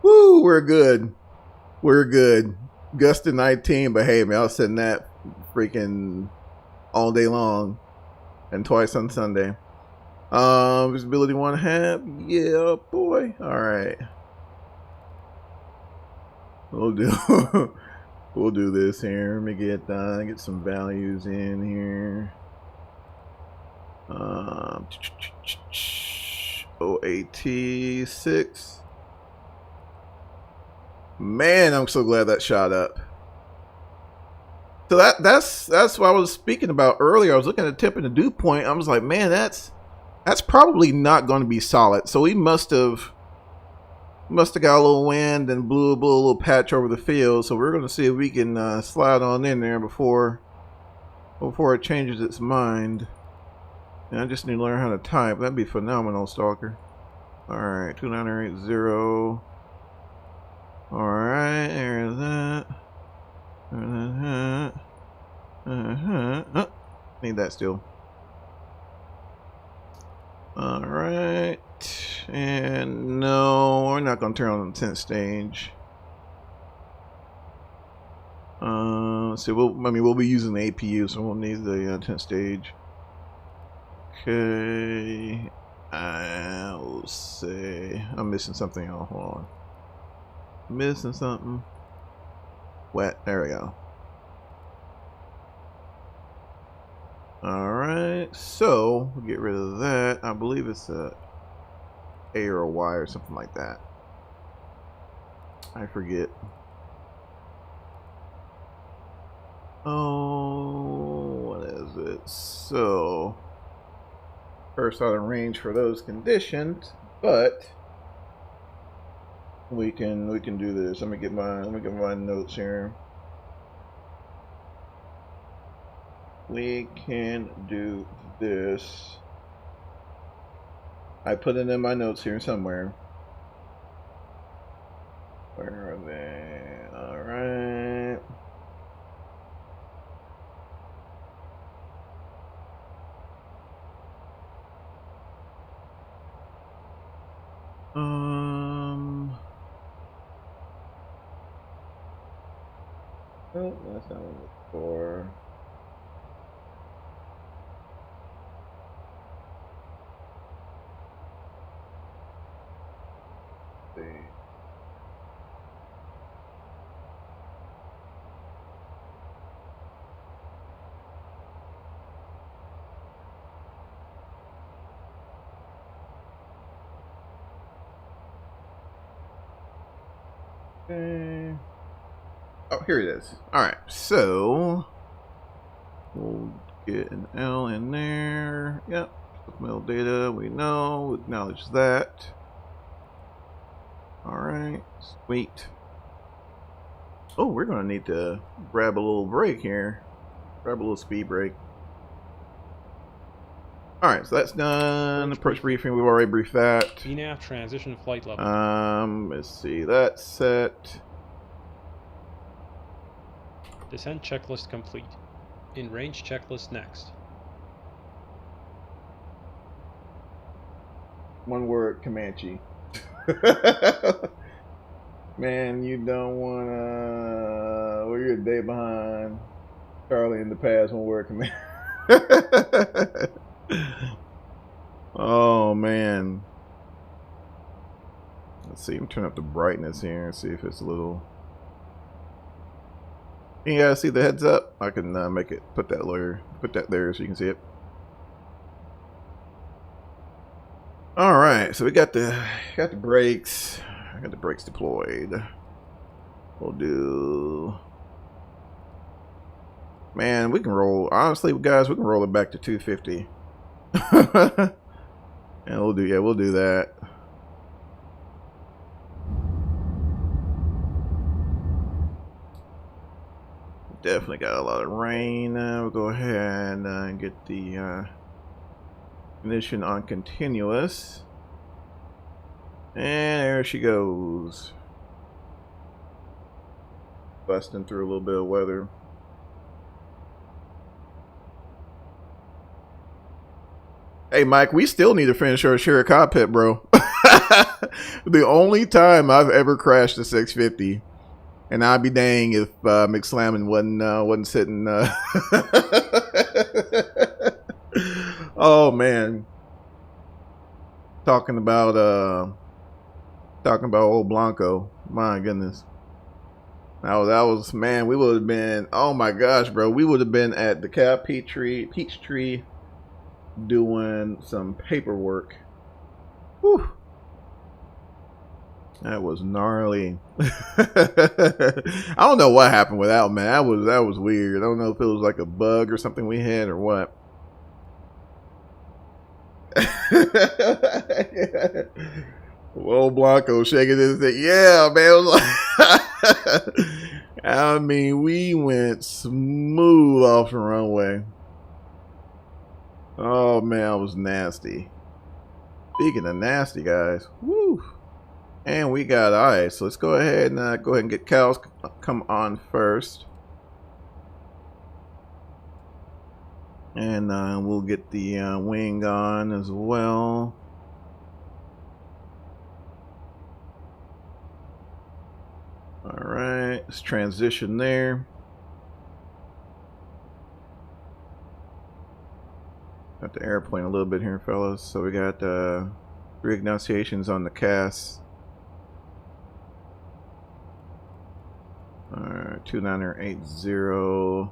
Woo, we're good. We're good. Gust to 19, but hey, man, I was setting that freaking all day long and twice on Sunday. Visibility 1/2. Yeah, boy. Alright. We'll do this here. Let me get some values in here. OAT 6. Man, I'm so glad that shot up. So that's what I was speaking about earlier. I was looking at the tip and the dew point. I was like, man, that's probably not going to be solid. So we must have got a little wind and blew a little patch over the field. So we're going to see if we can slide on in there before it changes its mind. And I just need to learn how to type. That'd be phenomenal, Stalker. Alright, 2980. Alright, there's that. Need that still. Alright. And no, we're not going to turn on the 10th stage. So we'll be using the APU, so we'll need the 10th stage. Okay. We'll see. I'm missing something. Oh, hold on. Missing something. Wet. There we go. Alright, so we'll get rid of that. I believe it's a A or a Y or something like that. I forget. Oh, what is it? So first out of range for those conditions, but we can do this. Let me get my notes here. We can do this. I put it in my notes here somewhere. Where are they? Alright. Oh, that's not what I'm looking for. Let's see. Okay. Oh, here it is. Alright, so we'll get an L in there. Yep. Supplemental data, we know. We acknowledge that. Alright, sweet. Oh, we're gonna need to grab a little break here. Grab a little speed break. Alright, so that's done. Approach briefing, we've already briefed that. ENAV transition flight level. Let's see, that's set. Descent checklist complete. In range checklist next. One word, Comanche. Man, you don't wanna. Well, you're a day behind Charlie in the past. One word, Comanche. Oh man. Let's see. I'm turning up the brightness here and see if it's a little. You guys see the heads up? I can make it. Put that there so you can see it. All right, so we got the brakes. I got the brakes deployed. We'll do. Man, we can roll. Honestly, guys, we can roll it back to 250. And we'll do that. Definitely got a lot of rain. We'll go ahead and get the ignition on continuous. And there she goes. Busting through a little bit of weather. Hey Mike, we still need to finish our share cockpit, bro. The only time I've ever crashed a 650. And I'd be dang if McSlammin wasn't sitting. Oh man, talking about old Blanco. My goodness, that was man. We would have been. Oh my gosh, bro. We would have been at the Cal Peachtree doing some paperwork. Whew. That was gnarly. I don't know what happened with that, man. That was weird. I don't know if it was like a bug or something we had or what. Well, Blanco shaking his head. Yeah, man. I mean, we went smooth off the runway. Oh man, that was nasty. Speaking of nasty, guys. Woo. And we got ice. So let's go ahead and get cows come on first. And we'll get the wing on as well. Alright, let's transition there. Got the airplane a little bit here, fellas. So we got 3 ignitions on the cast. Alright, 2980.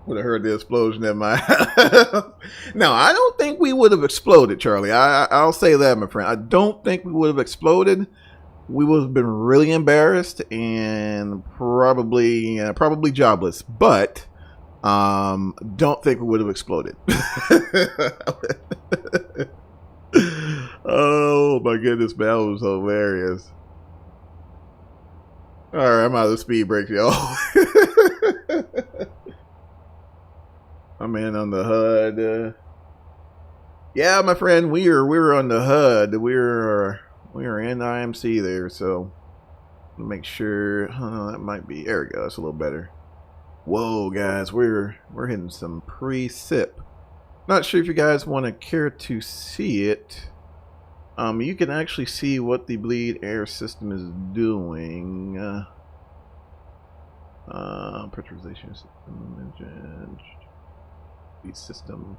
Would have heard the explosion in my Now, I don't think we would have exploded, Charlie. I'll say that, my friend. I don't think we would have exploded. We would have been really embarrassed and probably jobless. But don't think we would have exploded. Oh my goodness, man, that was hilarious. Alright, I'm out of the speed break, y'all. I'm in on the HUD. Yeah, my friend, we were on the HUD. We were in IMC there, so make sure. Oh, that might be. There we go. That's a little better. Whoa, guys, we're hitting some pre-sip. Not sure if you guys want to care to see it. You can actually see what the bleed air system is doing. Pressurization system.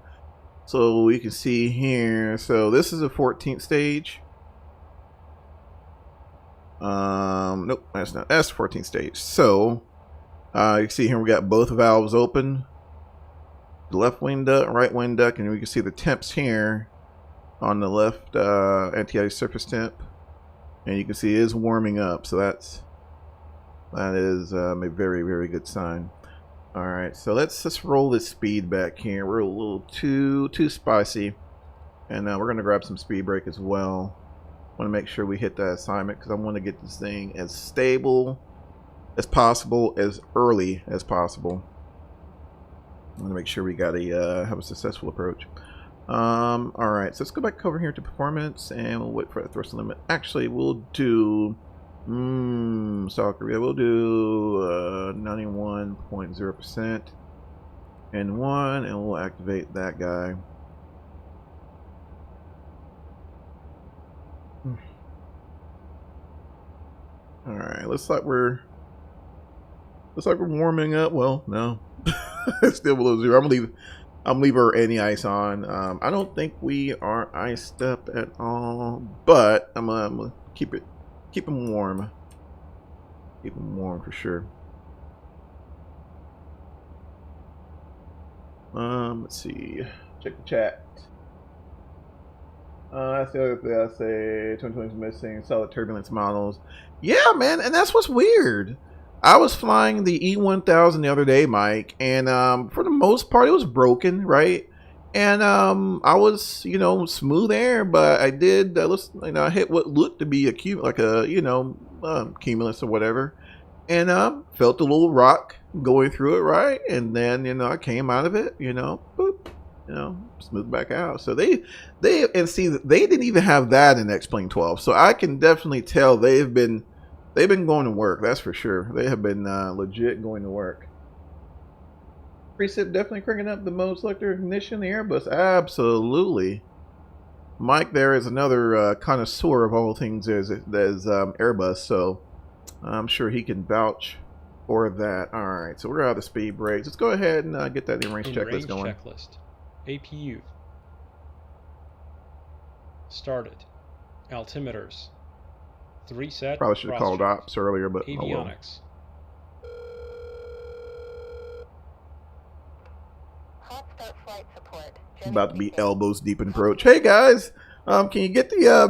So you can see here. So this is a 14th stage. Nope, that's not. That's the 14th stage. So you can see here we got both valves open. The left wing duct, right wing duct, and we can see the temps here on the left anti-ice surface temp, and you can see it is warming up. So that is a very, very good sign. All right, so let's roll this speed back here. We're a little too spicy, and we're gonna grab some speed brake as well. Want to make sure we hit that assignment because I want to get this thing as stable as possible, as early as possible. I want to make sure we got a have a successful approach. All right, so let's go back over here to performance, and we'll wait for the thrust limit. Actually, we'll do. South Korea, we'll do 91.0% and 1, and we'll activate that guy. All right, looks like we're warming up. Well, no, it's still below 0. I'm gonna leave our any ice on. I don't think we are iced up at all, but I'm gonna keep them warm. Keep them warm for sure. Let's see. Check the chat. That's the other thing I say. 2020 is missing solid turbulence models. Yeah, man, and that's what's weird. I was flying the E1000 the other day, Mike, and for the most part, it was broken, right? And I was, smooth air, but I did, I hit what looked to be a cumulus or whatever, and felt a little rock going through it, right? And then, I came out of it, boop, smooth back out. So they didn't even have that in X-Plane 12. So I can definitely tell they've been going to work. That's for sure. They have been legit going to work. Precip definitely cranking up the mode selector ignition, the Airbus. Absolutely. Mike there is another connoisseur of all things as Airbus, so I'm sure he can vouch for that. All right, so we're out of the speed brakes. Let's go ahead and get that in-range checklist going. Checklist. APU. Started. Altimeters. 3 set. Probably should have called ops earlier, but avionics. Hotstart flight support. About to be elbows deep in approach. Hey guys, can you get the yes.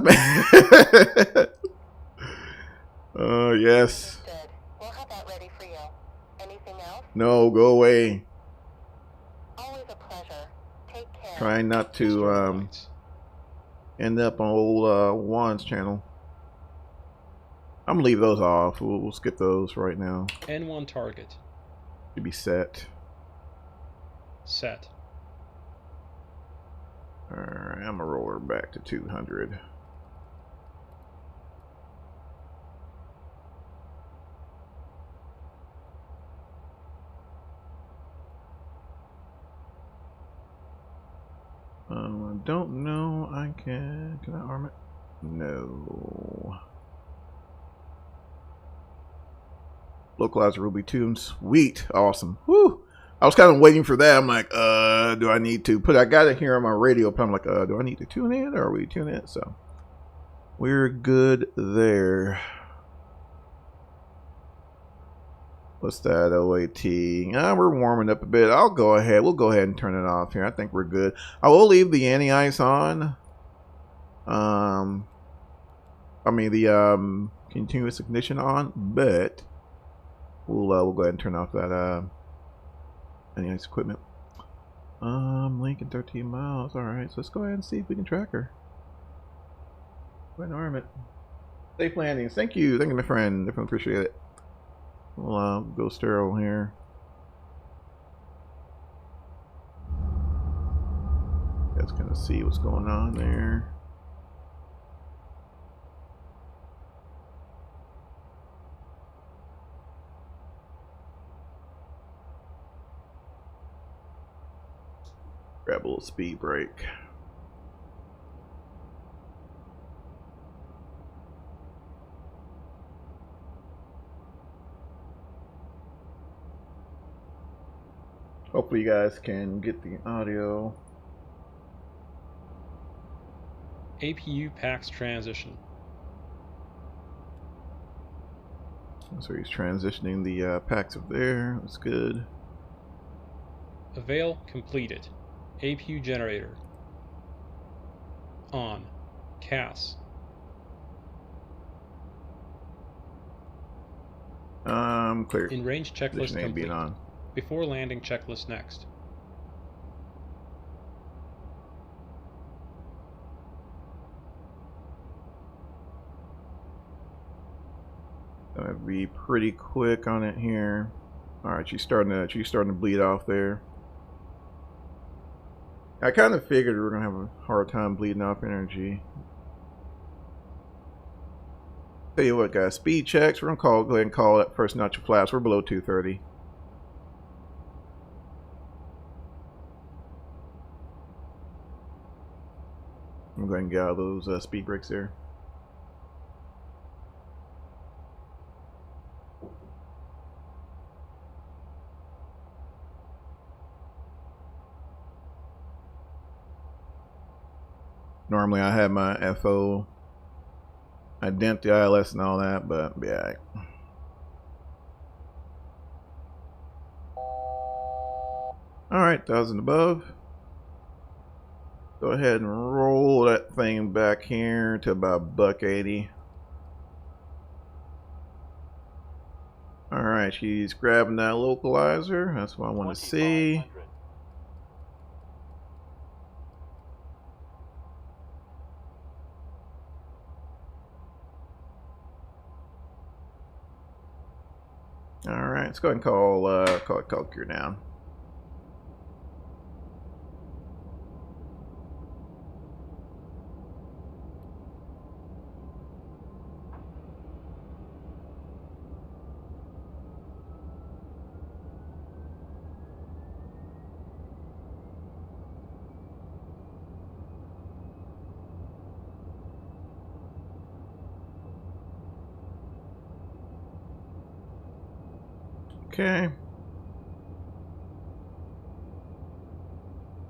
Understood. We'll have that ready for you. Anything else? No, go away. Always a pleasure. Take care. Trying not to end up on old Juan's channel. I'm gonna leave those off. We'll skip those right now. N1 target. Should be set. Set. Alright, I'm gonna roll her back to 200. I don't know. Can I arm it? No. Localizer Ruby tune. Sweet. Awesome. Woo. I was kind of waiting for that. I'm like, do I need to put, I got it here on my radio, but I'm like, do I need to tune in or are we tuning in? So we're good there. What's that? OAT. We're warming up a bit. I'll go ahead. We'll go ahead and turn it off here. I think we're good. I will leave the anti-ice on. I mean the continuous ignition on, but we'll go ahead and turn off that anti-ice equipment. Lincoln 13 miles. All right, so let's go ahead and see if we can track her. Go ahead and arm it. Safe landings. Thank you, my friend. Definitely appreciate it. We'll go sterile here. Let's kind of see what's going on there. Grab a little speed break. Hopefully you guys can get the audio. APU PAX transition. So he's transitioning the packs up there. That's good. Avail completed. APU generator. On. CAS. Clear. In range checklist complete. Being on. Before landing checklist next. Gonna be pretty quick on it here. All right, she's starting to bleed off there. I kind of figured we were gonna have a hard time bleeding off energy. Tell you what, guys, speed checks. We're gonna go ahead and call that first notch of flaps. We're below 230. I'm going to get out of those speed brakes there. Normally I have my FO, I dent the ILS and all that, but yeah. Alright, 1,000 above. Go ahead and roll that thing back here to about $180. Alright, she's grabbing that localizer. That's what I want to see. Alright, let's go ahead and call gear down. Okay.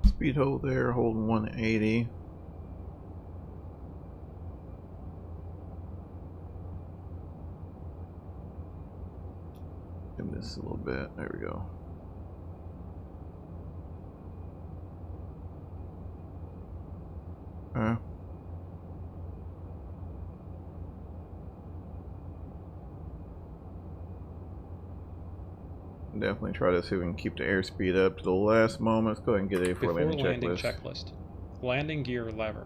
Speed hold there, holding 180. Give this a little bit. There we go. Definitely try to see if we can keep the airspeed up to the last moment. Let's go ahead and get a before landing checklist. Landing gear lever.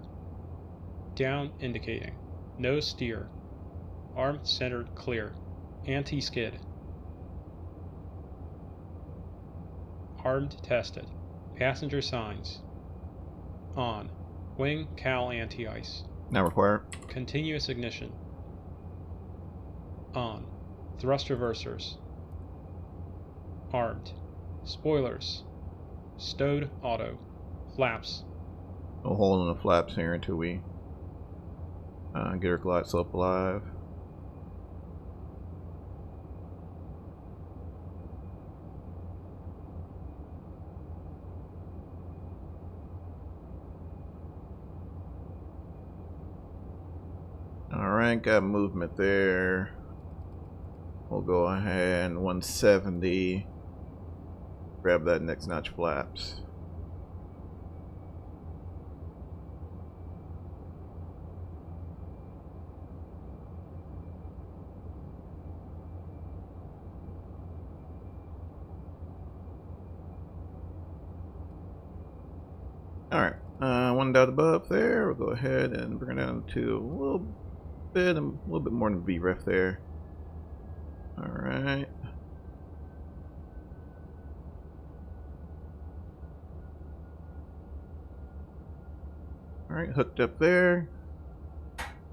Down indicating. No steer. Arm centered clear. Anti-skid. Armed tested. Passenger signs. On. Wing cowl anti-ice. Not required. Continuous ignition. On. Thrust reversers. Armed. Spoilers. Stowed auto. Flaps. We'll hold on the flaps here until we get our glide slope alive. Alright, got movement there. We'll go ahead and 170. Grab that next notch flaps. Alright, one dot above there. We'll go ahead and bring it down to a little bit more than VREF there. Alright. Alright, hooked up there.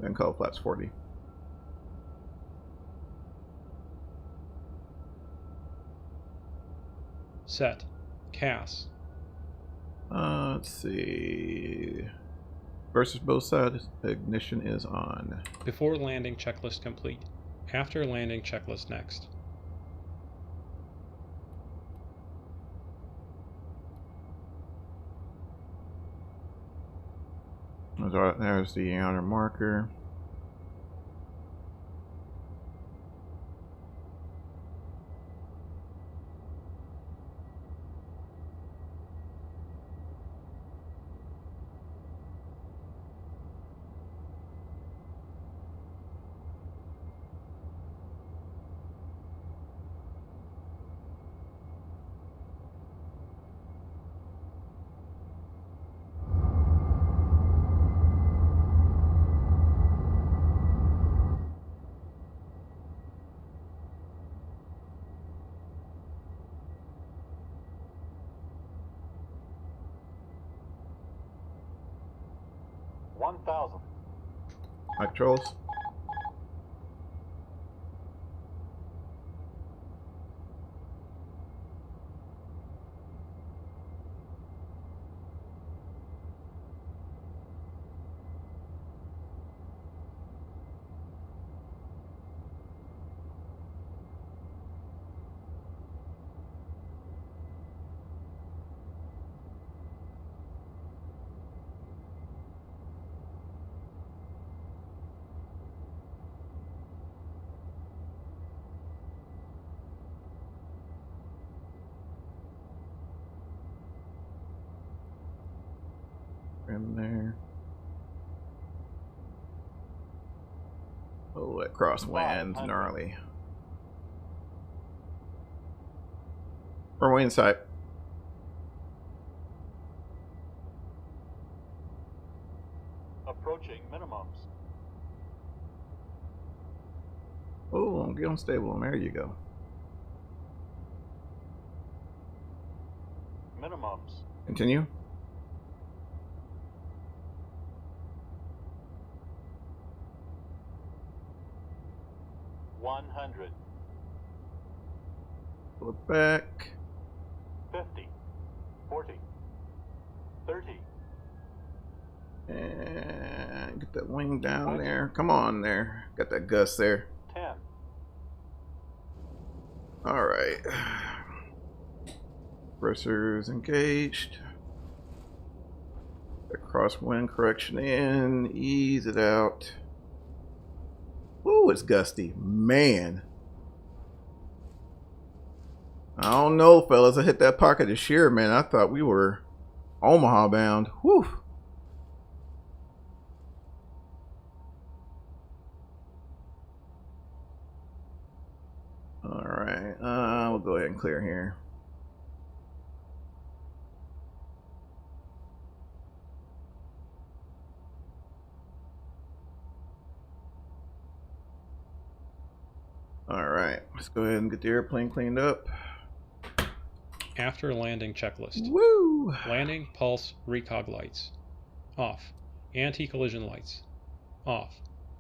Then call flaps 40. Set. CAS. Let's see. Versus both sides, ignition is on. Before landing checklist complete. After landing checklist next. There's the outer marker. Mike Trolls. In there. Oh, that crosswind's gnarly. We're way inside. Approaching minimums. Oh, get unstable. There you go. Minimums. Continue. Pull it back. 50, 40, 30. And get that wing down there. Come on there. Got that gust there. 10. Alright. Bracers engaged. That crosswind correction in. Ease it out. Ooh, it's gusty. Man. I don't know, fellas. I hit that pocket of shear, man. I thought we were Omaha bound. Whew. Alright. We'll go ahead and clear here. Alright. Let's go ahead and get the airplane cleaned up. After landing checklist. Woo! Landing pulse recog lights. Off. Anti-collision lights. Off.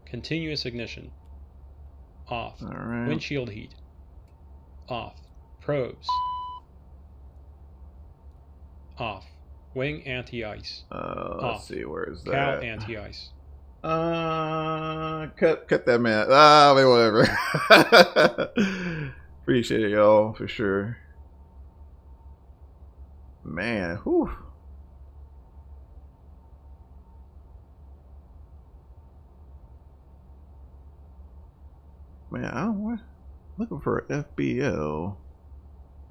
Continuous ignition. Off. Alright. Windshield heat. Off. Probes. Off. Wing anti-ice. Let's see, where's that? Cow anti-ice. Cut that man. I mean, whatever. Appreciate it, y'all, for sure. Man, whew. Man, I don't want looking for an FBO.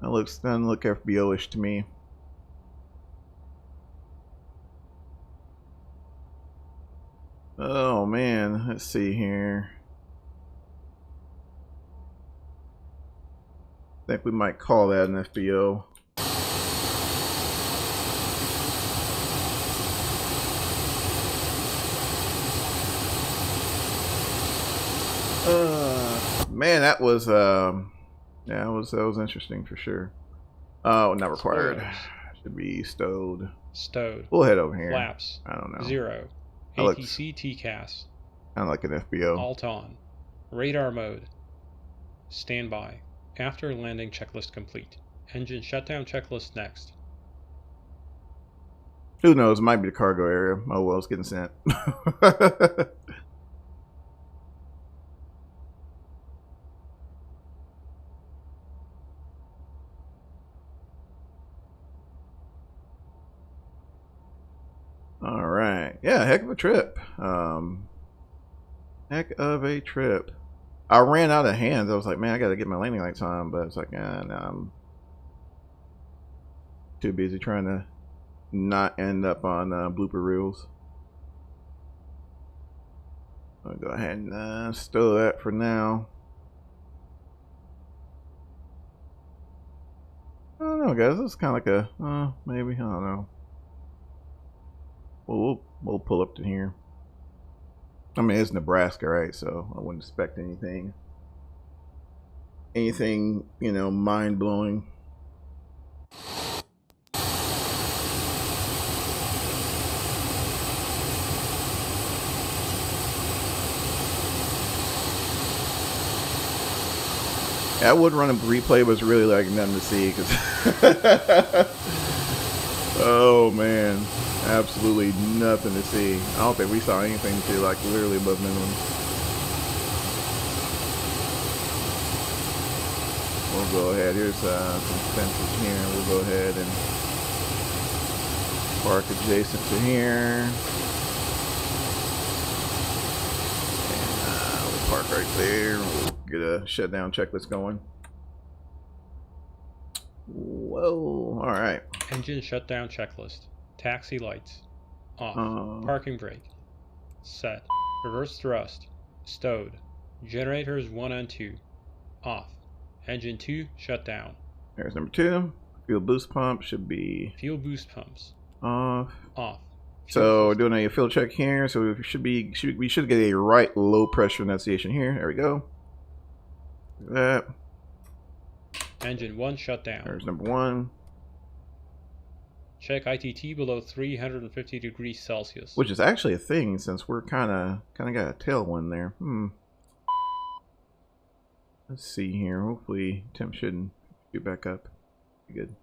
That doesn't look FBO-ish to me. Oh man, let's see here. I think we might call that an FBO. Man, that was yeah, that was interesting for sure. Oh, not required. Spoilers. Should be stowed. Stowed. We'll head over here. Flaps. I don't know. 0. ATC TCAS. Kind of like an FBO. Alt on. Radar mode. Standby. After landing checklist complete. Engine shutdown checklist next. Who knows? It might be the cargo area. Oh well, it's getting sent. All right. Yeah, heck of a trip. Heck of a trip. I ran out of hands. I was like, man, I got to get my landing lights on, but it's like, no, I'm too busy trying to not end up on blooper reels. I'll go ahead and stow that for now. I don't know, guys. This is kind of like a maybe, I don't know. We'll pull up to here. I mean, it's Nebraska, right? So I wouldn't expect anything, you know, mind blowing. I would run a replay, but it's really like nothing to see because oh man, absolutely nothing to see. I don't think we saw anything to like literally above minimum. We'll go ahead. Here's some fences here. We'll go ahead and park adjacent to here. And we'll park right there. We'll get a shutdown checklist going. Whoa. All right. Engine shutdown checklist. Taxi lights. Off. Parking brake. Set. Reverse thrust. Stowed. Generators 1 and 2. Off. Engine 2 shut down. There's number 2. Fuel boost pump should be fuel boost pumps off. Off. So we're doing a fuel check here. So we should get a right low pressure enunciation here. There we go. Look at that. Engine 1 shut down. There's number 1. Check ITT below 350 degrees Celsius. Which is actually a thing since we're kind of got a tailwind there. Let's see here. Hopefully temp shouldn't get back up. Be good.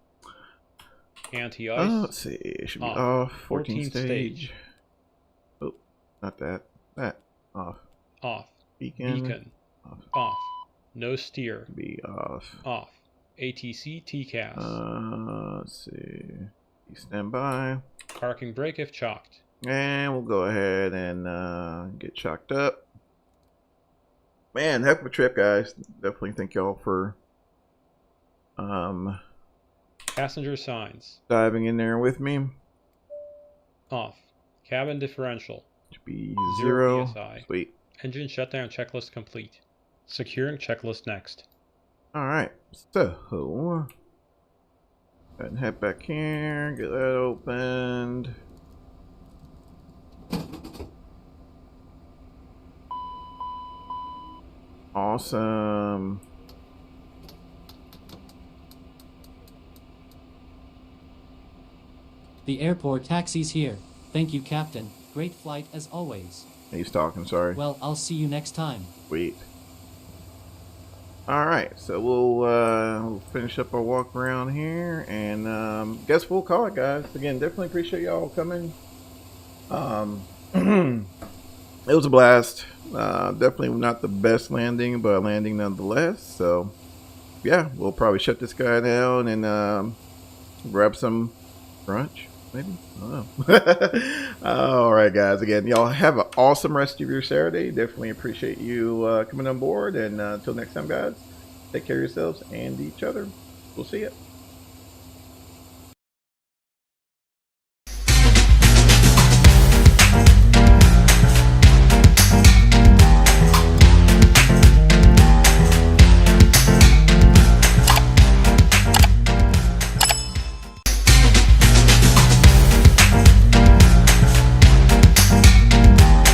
Anti-ice. Let's see. It should be off. 14 stage. Oh, not that. That. Off. Off. Beacon. Off. Off. No steer. Be off. Off. ATC TCAS. Let's see. Stand by. Parking brake if chocked. And we'll go ahead and get chocked up. Man, heck of a trip, guys. Definitely thank y'all for passenger signs. Diving in there with me. Off. Cabin differential. Should be 0 PSI. Sweet. Engine shutdown checklist complete. Securing checklist next. Alright, so go ahead and head back here, get that opened. Awesome. The airport taxi's here. Thank you, Captain. Great flight as always. He's talking, sorry. Well, I'll see you next time. Sweet. Alright, so we'll finish up our walk around here, and guess we'll call it, guys. Again, definitely appreciate y'all coming. It was a blast. Definitely not the best landing, but a landing nonetheless. So, yeah, we'll probably shut this guy down and grab some brunch. Maybe. I don't know. All right, guys. Again, y'all have an awesome rest of your Saturday. Definitely appreciate you coming on board. And until next time, guys, take care of yourselves and each other. We'll see you.